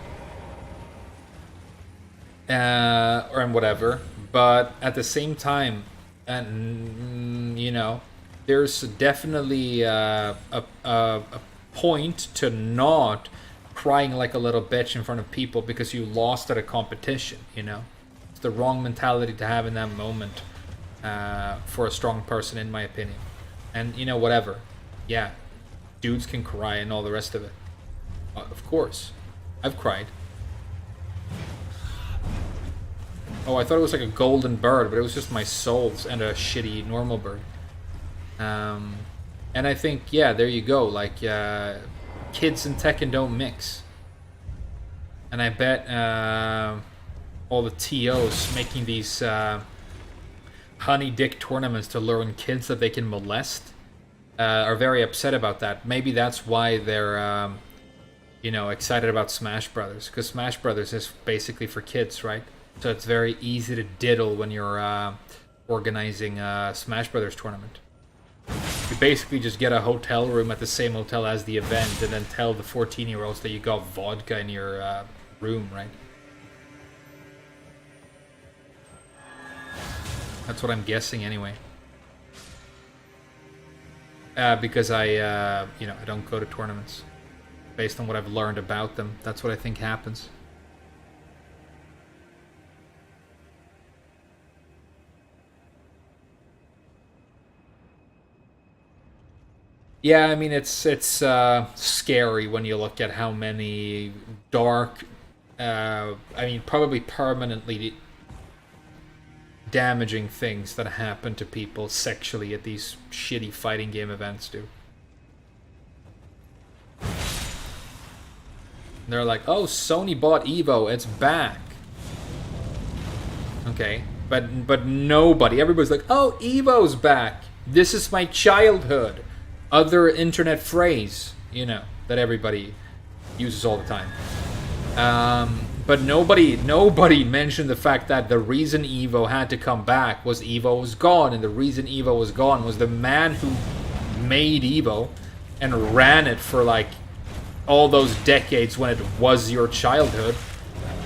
Or whatever. But at the same time, and you know, there's definitely a point to not crying like a little bitch in front of people because you lost at a competition, you know? It's the wrong mentality to have in that moment for a strong person, in my opinion. And, you know, whatever. Yeah, dudes can cry and all the rest of it. Of course. I've cried. Oh, I thought it was like a golden bird, but it was just my souls and a shitty normal bird. And I think, yeah, there you go. Like, kids and Tekken don't mix. And I bet all the TOs making these honey dick tournaments to lure in kids that they can molest are very upset about that. Maybe that's why they're, you know, excited about Smash Brothers. Because Smash Brothers is basically for kids, right? So it's very easy to diddle when you're organizing a Smash Brothers tournament. You basically just get a hotel room at the same hotel as the event and then tell the 14-year-olds that you got vodka in your room, right? That's what I'm guessing anyway. Because I, you know, I don't go to tournaments. Based on what I've learned about them, that's what I think happens. Yeah, I mean it's scary when you look at how many dark, I mean probably permanently damaging things that happen to people sexually at these shitty fighting game events do. They're like, oh, Sony bought Evo, it's back. Okay, but nobody, everybody's like, oh, Evo's back. This is my childhood. Other internet phrase, you know, that everybody uses all the time. But nobody mentioned the fact that the reason Evo had to come back was Evo was gone, and the reason Evo was gone was the man who made Evo and ran it for like all those decades when it was your childhood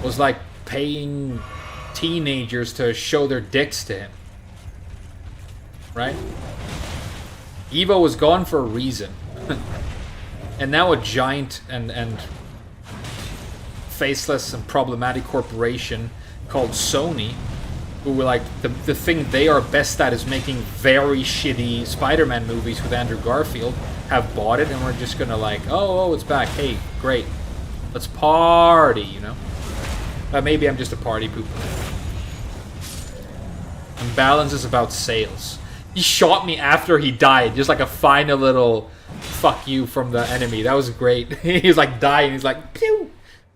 was like paying teenagers to show their dicks to him. Right? Evo was gone for a reason. And now a giant and faceless and problematic corporation called Sony, who were like, the thing they are best at is making very shitty Spider-Man movies with Andrew Garfield, have bought it, and we're just gonna like, oh, it's back, hey, great, let's party, you know? Maybe I'm just a party pooper. And balance is about sales. He shot me after he died, just like a final little fuck you from the enemy. That was great. He's like dying, he's like, pew!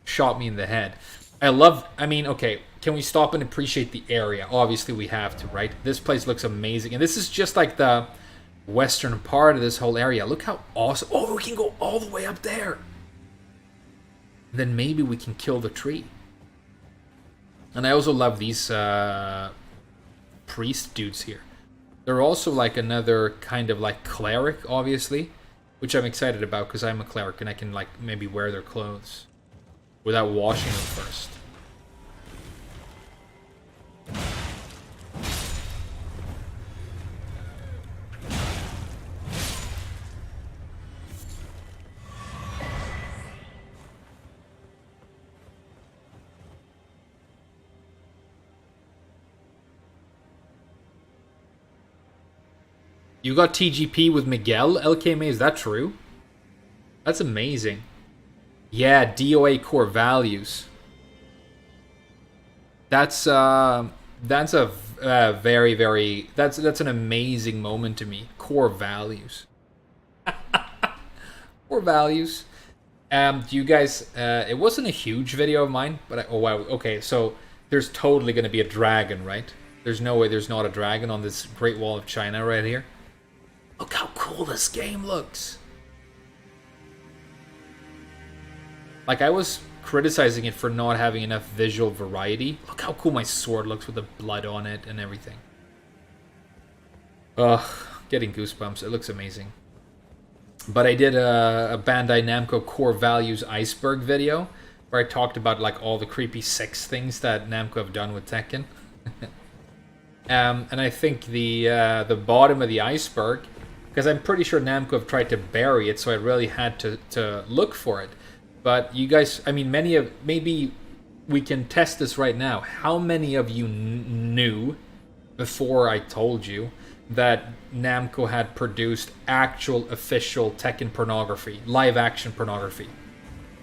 Shot me in the head. I mean, okay, can we stop and appreciate the area? Obviously we have to, right? This place looks amazing. And this is just like the western part of this whole area. Look how awesome. Oh, we can go all the way up there. Then maybe we can kill the tree. And I also love these priest dudes here. They're also like another kind of like cleric, obviously, which I'm excited about because I'm a cleric and I can like maybe wear their clothes without washing them first. You got TGP with Miguel LKMA, is that true? That's amazing. Yeah, DOA core values. That's a very, very, that's an amazing moment to me. Core values. Core values. Do you guys, it wasn't a huge video of mine, but oh wow, okay, so there's totally going to be a dragon, right? There's no way there's not a dragon on this Great Wall of China right here. Look how cool this game looks. Like, I was criticizing it for not having enough visual variety. Look how cool my sword looks with the blood on it and everything. Ugh, getting goosebumps. It looks amazing. But I did a Bandai Namco Core Values Iceberg video where I talked about like all the creepy sex things that Namco have done with Tekken. And I think the bottom of the iceberg, because I'm pretty sure Namco have tried to bury it, so I really had to look for it. But you guys, I mean, maybe we can test this right now. How many of you knew, before I told you, that Namco had produced actual official Tekken pornography, live action pornography,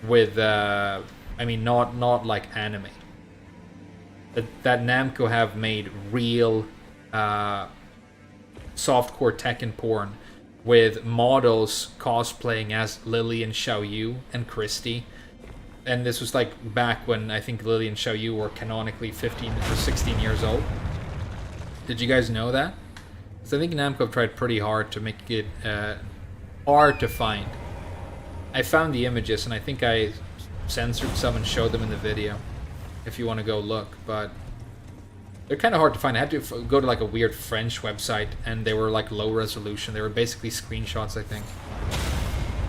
with, I mean, not like anime. That Namco have made real softcore Tekken porn with models cosplaying as Lily and Xiaoyu and Christy. And this was like back when I think Lily and Xiaoyu were canonically 15 or 16 years old. Did you guys know that? So I think Namco have tried pretty hard to make it hard to find. I found the images and I think I censored some and showed them in the video if you want to go look, but they're kind of hard to find. I had to go to like a weird French website and they were like low resolution. They were basically screenshots, I think.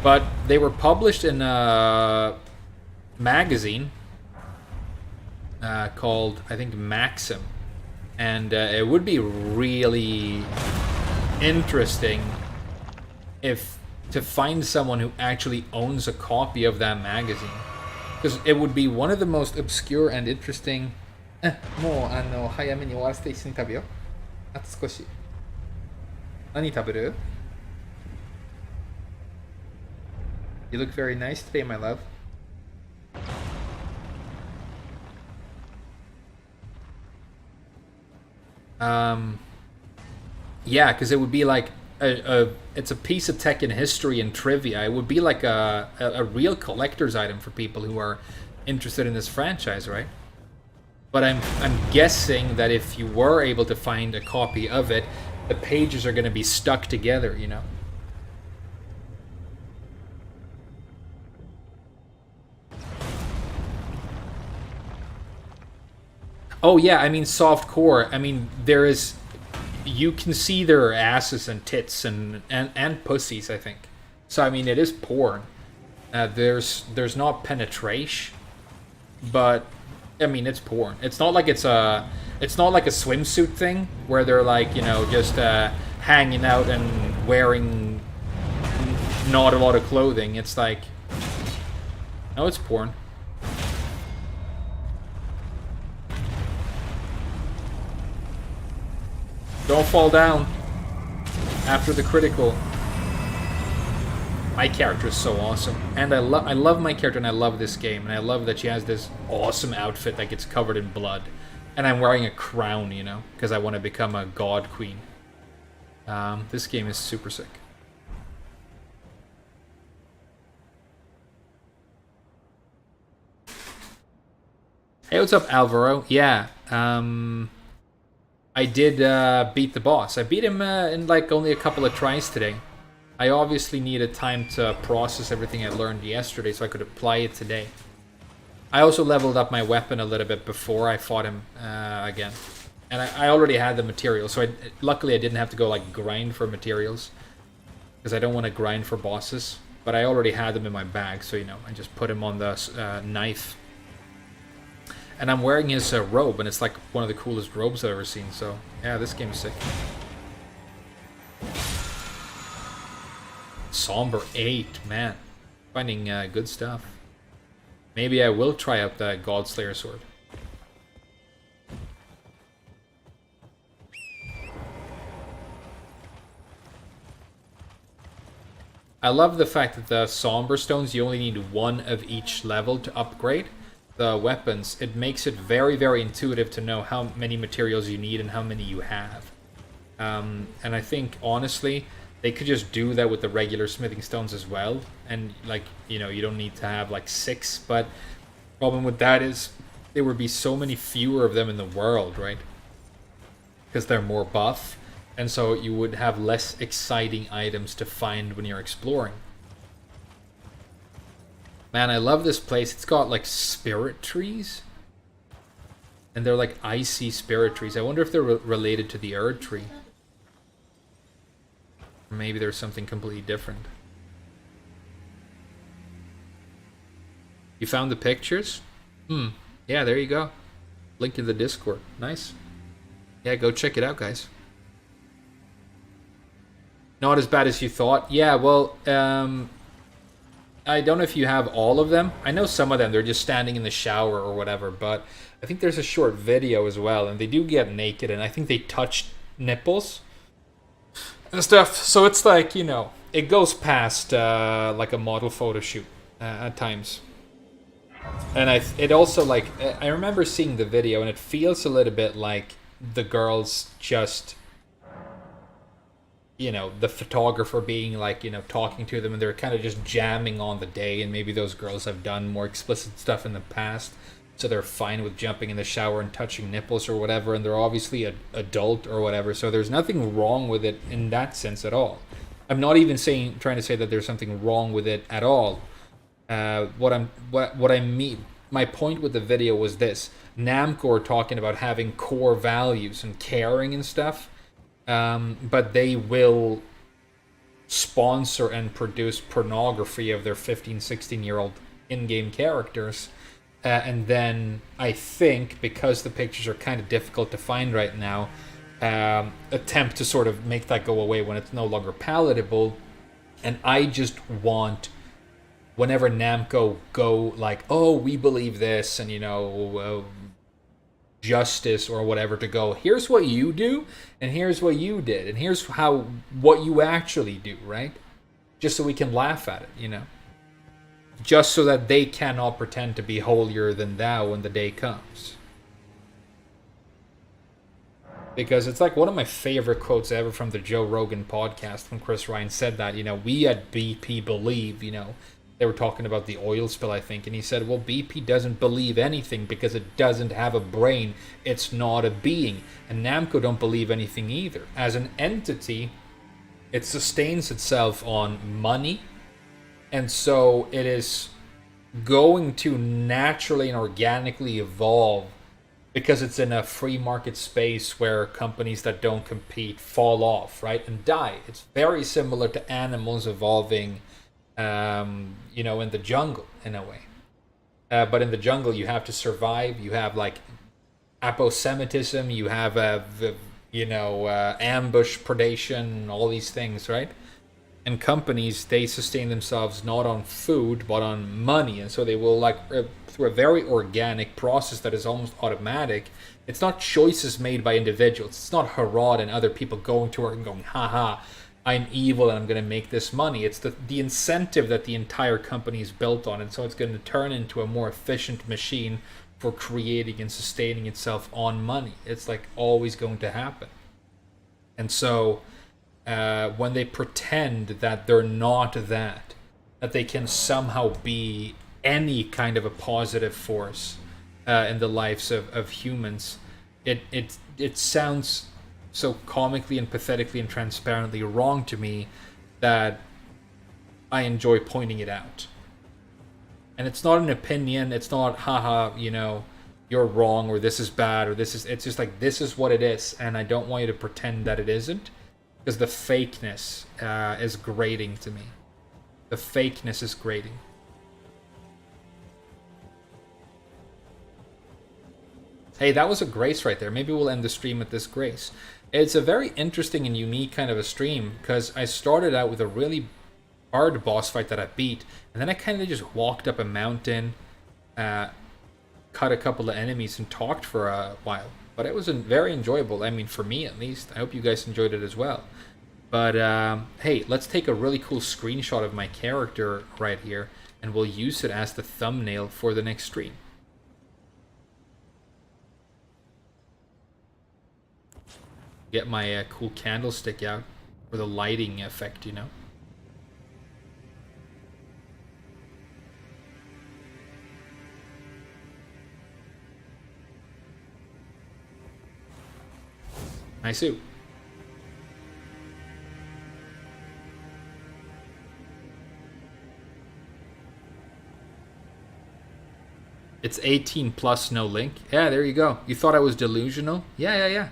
But they were published in a magazine called, I think, Maxim. And it would be really interesting if to find someone who actually owns a copy of that magazine. Because it would be one of the most obscure and interesting... もう早めに終わらせて一緒に食べよう。あと少し。何食べる？ You look very nice today, my love. Yeah, because it would be like it's a piece of tech in history and trivia. It would be like a real collector's item for people who are interested in this franchise, right? But I'm guessing that if you were able to find a copy of it, the pages are going to be stuck together, you know? Oh yeah, I mean soft core. I mean there is, you can see their asses and tits and pussies, I think. So I mean it is porn. There's not penetration, but I mean it's porn. It's not like it's not like a swimsuit thing where they're like, you know, just hanging out and wearing not a lot of clothing. It's like, no, it's porn. Don't fall down after the critical. My character is so awesome, and I love my character, and I love this game, and I love that she has this awesome outfit that gets covered in blood, and I'm wearing a crown, you know, because I want to become a god queen. This game is super sick. Hey, what's up, Alvaro? Yeah, I did beat the boss. I beat him in like only a couple of tries today. I obviously needed time to process everything I learned yesterday so I could apply it today. I also leveled up my weapon a little bit before I fought him again. And I already had the materials, so luckily I didn't have to go like grind for materials. Because I don't want to grind for bosses. But I already had them in my bag, so you know, I just put him on the knife. And I'm wearing his robe, and it's like one of the coolest robes I've ever seen, so yeah, this game is sick. Somber 8, man. Finding good stuff. Maybe I will try out the Godslayer sword. I love the fact that the Somber Stones, you only need one of each level to upgrade the weapons. It makes it very, very intuitive to know how many materials you need and how many you have. And I think, honestly, they could just do that with the regular smithing stones as well. And, like, you know, you don't need to have, like, 6. But the problem with that is there would be so many fewer of them in the world, right? Because they're more buff. And so you would have less exciting items to find when you're exploring. Man, I love this place. It's got, like, spirit trees. And they're, like, icy spirit trees. I wonder if they're related to the Erd tree. Or maybe there's something completely different. You found the pictures? Yeah, there you go. Link in the Discord. Nice. Yeah, go check it out, guys. Not as bad as you thought. Yeah, well, I don't know if you have all of them. I know some of them, they're just standing in the shower or whatever, but I think there's a short video as well, and they do get naked, and I think they touch nipples and stuff. So it's like, you know, it goes past like a model photo shoot at times. And it also, like, I remember seeing the video, and it feels a little bit like the girls just, you know, the photographer being like, you know, talking to them, and they're kind of just jamming on the day, and maybe those girls have done more explicit stuff in the past, so they're fine with jumping in the shower and touching nipples or whatever, and they're obviously an adult or whatever, so there's nothing wrong with it in that sense at all. I'm not even trying to say that there's something wrong with it at all. What I mean, my point with the video was this: Namco are talking about having core values and caring and stuff. But they will sponsor and produce pornography of their 15, 16-year-old in-game characters. And then I think, because the pictures are kind of difficult to find right now, attempt to sort of make that go away when it's no longer palatable. And I just want, whenever Namco go like, oh, we believe this, and, you know, justice or whatever, to go, here's what you do, and here's what you did, and here's what you actually do, right? Just so we can laugh at it, you know? just so that they cannot pretend to be holier than thou when the day comes. Because it's like one of my favorite quotes ever from the Joe Rogan podcast when Chris Ryan said that, we at BP believe, they were talking about the oil spill, I think, and he said, well, BP doesn't believe anything because it doesn't have a brain. It's not a being. And Namco don't believe anything either. As an entity, it sustains itself on money, and so it is going to naturally and organically evolve because it's in a free market space where companies that don't compete fall off, right, and die. It's very similar to animals evolving, in the jungle, in a way. But in the jungle, you have to survive. You have, like, aposematism. You have, ambush, predation, all these things, right? And companies, they sustain themselves not on food, but on money. And so they will, through a very organic process that is almost automatic. It's not choices made by individuals. It's not Harad and other people going to work and going, haha, I'm evil and I'm going to make this money. It's the incentive that the entire company is built on. And so it's going to turn into a more efficient machine for creating and sustaining itself on money. It's like always going to happen. And so when they pretend that they're not that they can somehow be any kind of a positive force in the lives of humans, it sounds so comically and pathetically and transparently wrong to me that I enjoy pointing it out. And it's not an opinion, it's not haha, you're wrong or this is bad or it's just like this is what it is, and I don't want you to pretend that it isn't. Because the fakeness is grating to me. The fakeness is grating. Hey, that was a grace right there. Maybe we'll end the stream with this grace. It's a very interesting and unique kind of a stream, because I started out with a really hard boss fight that I beat, and then I kind of just walked up a mountain, cut a couple of enemies, and talked for a while. But it was very enjoyable. I mean, for me at least. I hope you guys enjoyed it as well. But hey, let's take a really cool screenshot of my character right here, and we'll use it as the thumbnail for the next stream. Get my cool candlestick out for the lighting effect, Nice suit. It's 18 plus, no link. Yeah, there you go. You thought I was delusional? Yeah.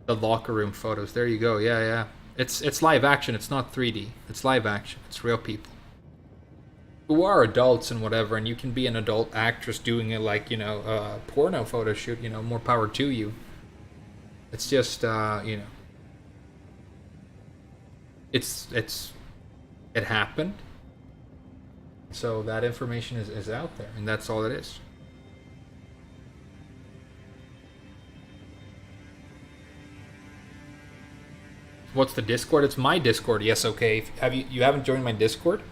The locker room photos. There you go. Yeah. It's live action. It's not 3D. It's live action. It's real people who are adults and whatever, and you can be an adult actress doing it like, a porno photo shoot, more power to you. It's just, it happened. So that information is out there, and that's all it is. What's the Discord? It's my Discord. Yes, okay. You haven't joined my Discord?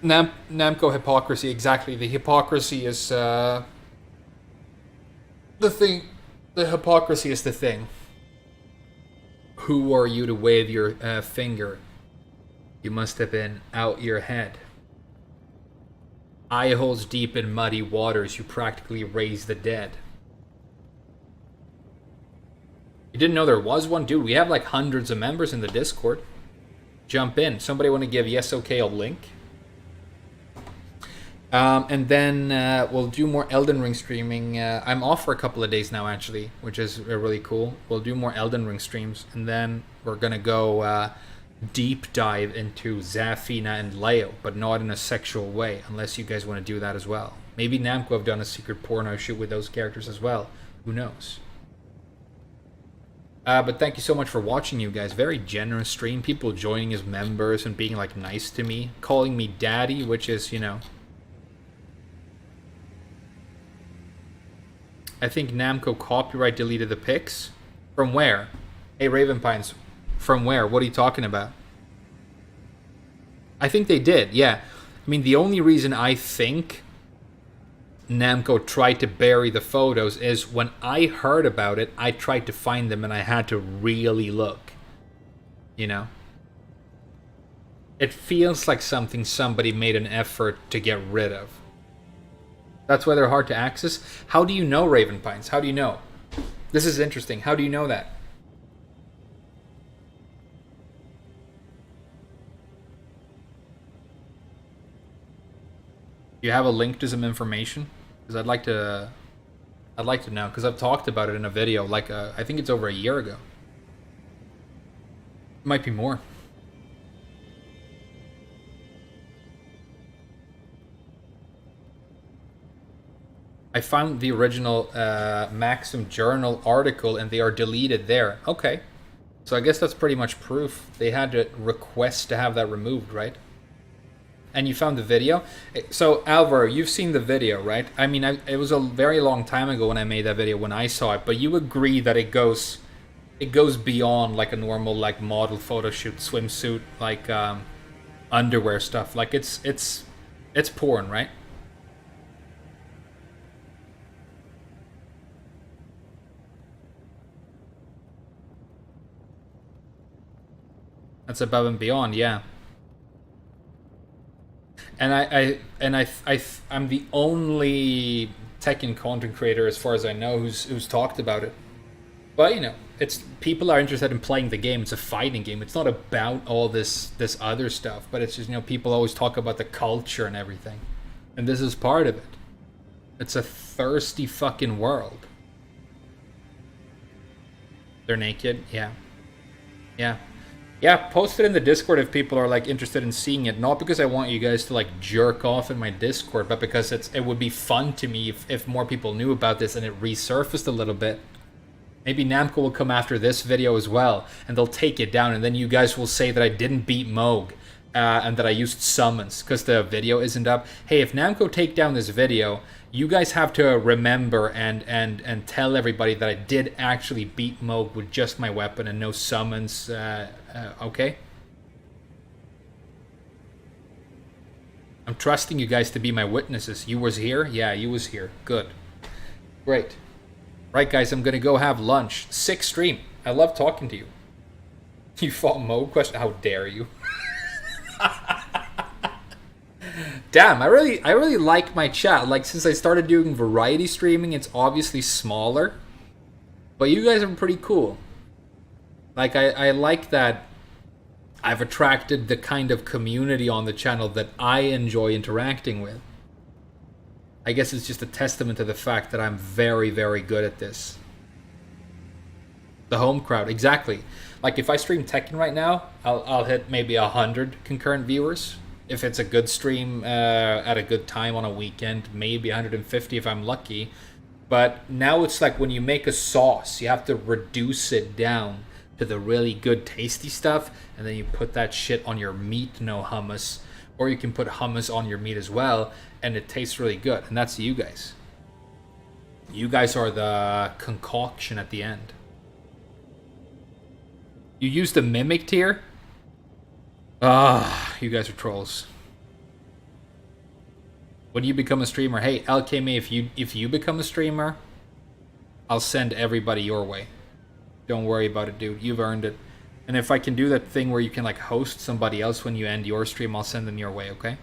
Namco hypocrisy, exactly. The hypocrisy is the thing. The hypocrisy is the thing. Who are you to wave your finger? You must have been out your head. Eye holes deep in muddy waters, you practically raise the dead. You didn't know there was one? Dude, we have like hundreds of members in the Discord. Jump in. Somebody want to give Yes Okay a link? And then we'll do more Elden Ring streaming. I'm off for a couple of days now, actually, which is really cool. We'll do more Elden Ring streams, and then we're going to go deep dive into Zafina and Leo, but not in a sexual way, unless you guys want to do that as well. Maybe Namco have done a secret porno shoot with those characters as well. Who knows? But thank you so much for watching, you guys. Very generous stream. People joining as members and being like nice to me, calling me daddy, which is, I think Namco copyright deleted the pics. From where? Hey, Ravenpines. From where? What are you talking about? I think they did, yeah. I mean, the only reason I think Namco tried to bury the photos is when I heard about it, I tried to find them and I had to really look. You know? It feels like something somebody made an effort to get rid of. That's why they're hard to access. How do you know, Raven Pines? How do you know? This is interesting. How do you know that? Do you have a link to some information? Because I'd like to know, because I've talked about it in a video, like I think it's over a year ago. It might be more. I found the original Maxim Journal article and they are deleted there. Okay. So I guess that's pretty much proof. They had to request to have that removed, right? And you found the video? So Alvaro, you've seen the video, right? I mean, it was a very long time ago when I made that video when I saw it, but you agree that it goes beyond like a normal like model photo shoot, swimsuit, like underwear stuff. Like it's porn, right? That's above and beyond, yeah. And I'm the only Tekken content creator, as far as I know, who's talked about it. But you know, it's people are interested in playing the game. It's a fighting game. It's not about all this other stuff. But it's just, you know, people always talk about the culture and everything, and this is part of it. It's a thirsty fucking world. They're naked, yeah, yeah. Yeah, post it in the Discord if people are like interested in seeing it. Not because I want you guys to like jerk off in my Discord, but because it would be fun to me if more people knew about this and it resurfaced a little bit. Maybe Namco will come after this video as well, and they'll take it down, and then you guys will say that I didn't beat Mogh, and that I used summons because the video isn't up. Hey, if Namco take down this video, you guys have to remember and tell everybody that I did actually beat Mogh with just my weapon and no summons, okay? I'm trusting you guys to be my witnesses. You was here? Yeah, you was here. Good. Great. Right, guys, I'm gonna go have lunch. Sick stream. I love talking to you. You fought Mogh? Question? How dare you? Damn, I really like my chat. Like, since I started doing variety streaming, it's obviously smaller, but you guys are pretty cool. Like, I like that I've attracted the kind of community on the channel that I enjoy interacting with. I guess it's just a testament to the fact that I'm very, very good at this. The home crowd, exactly. Like, if I stream Tekken right now, I'll hit maybe 100 concurrent viewers. If it's a good stream at a good time on a weekend, maybe 150 if I'm lucky. But now it's like when you make a sauce, you have to reduce it down to the really good tasty stuff, and then you put that shit on your meat, no hummus. Or you can put hummus on your meat as well, and it tastes really good. And that's you guys. You guys are the concoction at the end. You used the mimic tier? Ah, you guys are trolls. When you become a streamer, hey, LKMA, if you become a streamer, I'll send everybody your way. Don't worry about it, dude. You've earned it. And if I can do that thing where you can like host somebody else when you end your stream, I'll send them your way, okay?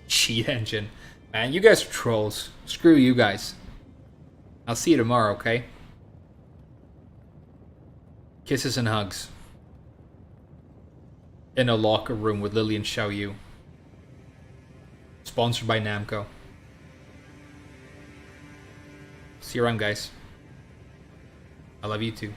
Cheat engine. Man, you guys are trolls. Screw you guys. I'll see you tomorrow, okay? Kisses and hugs. In a locker room with Lillian Xiaoyu. Sponsored by Namco. See you around, guys. I love you too.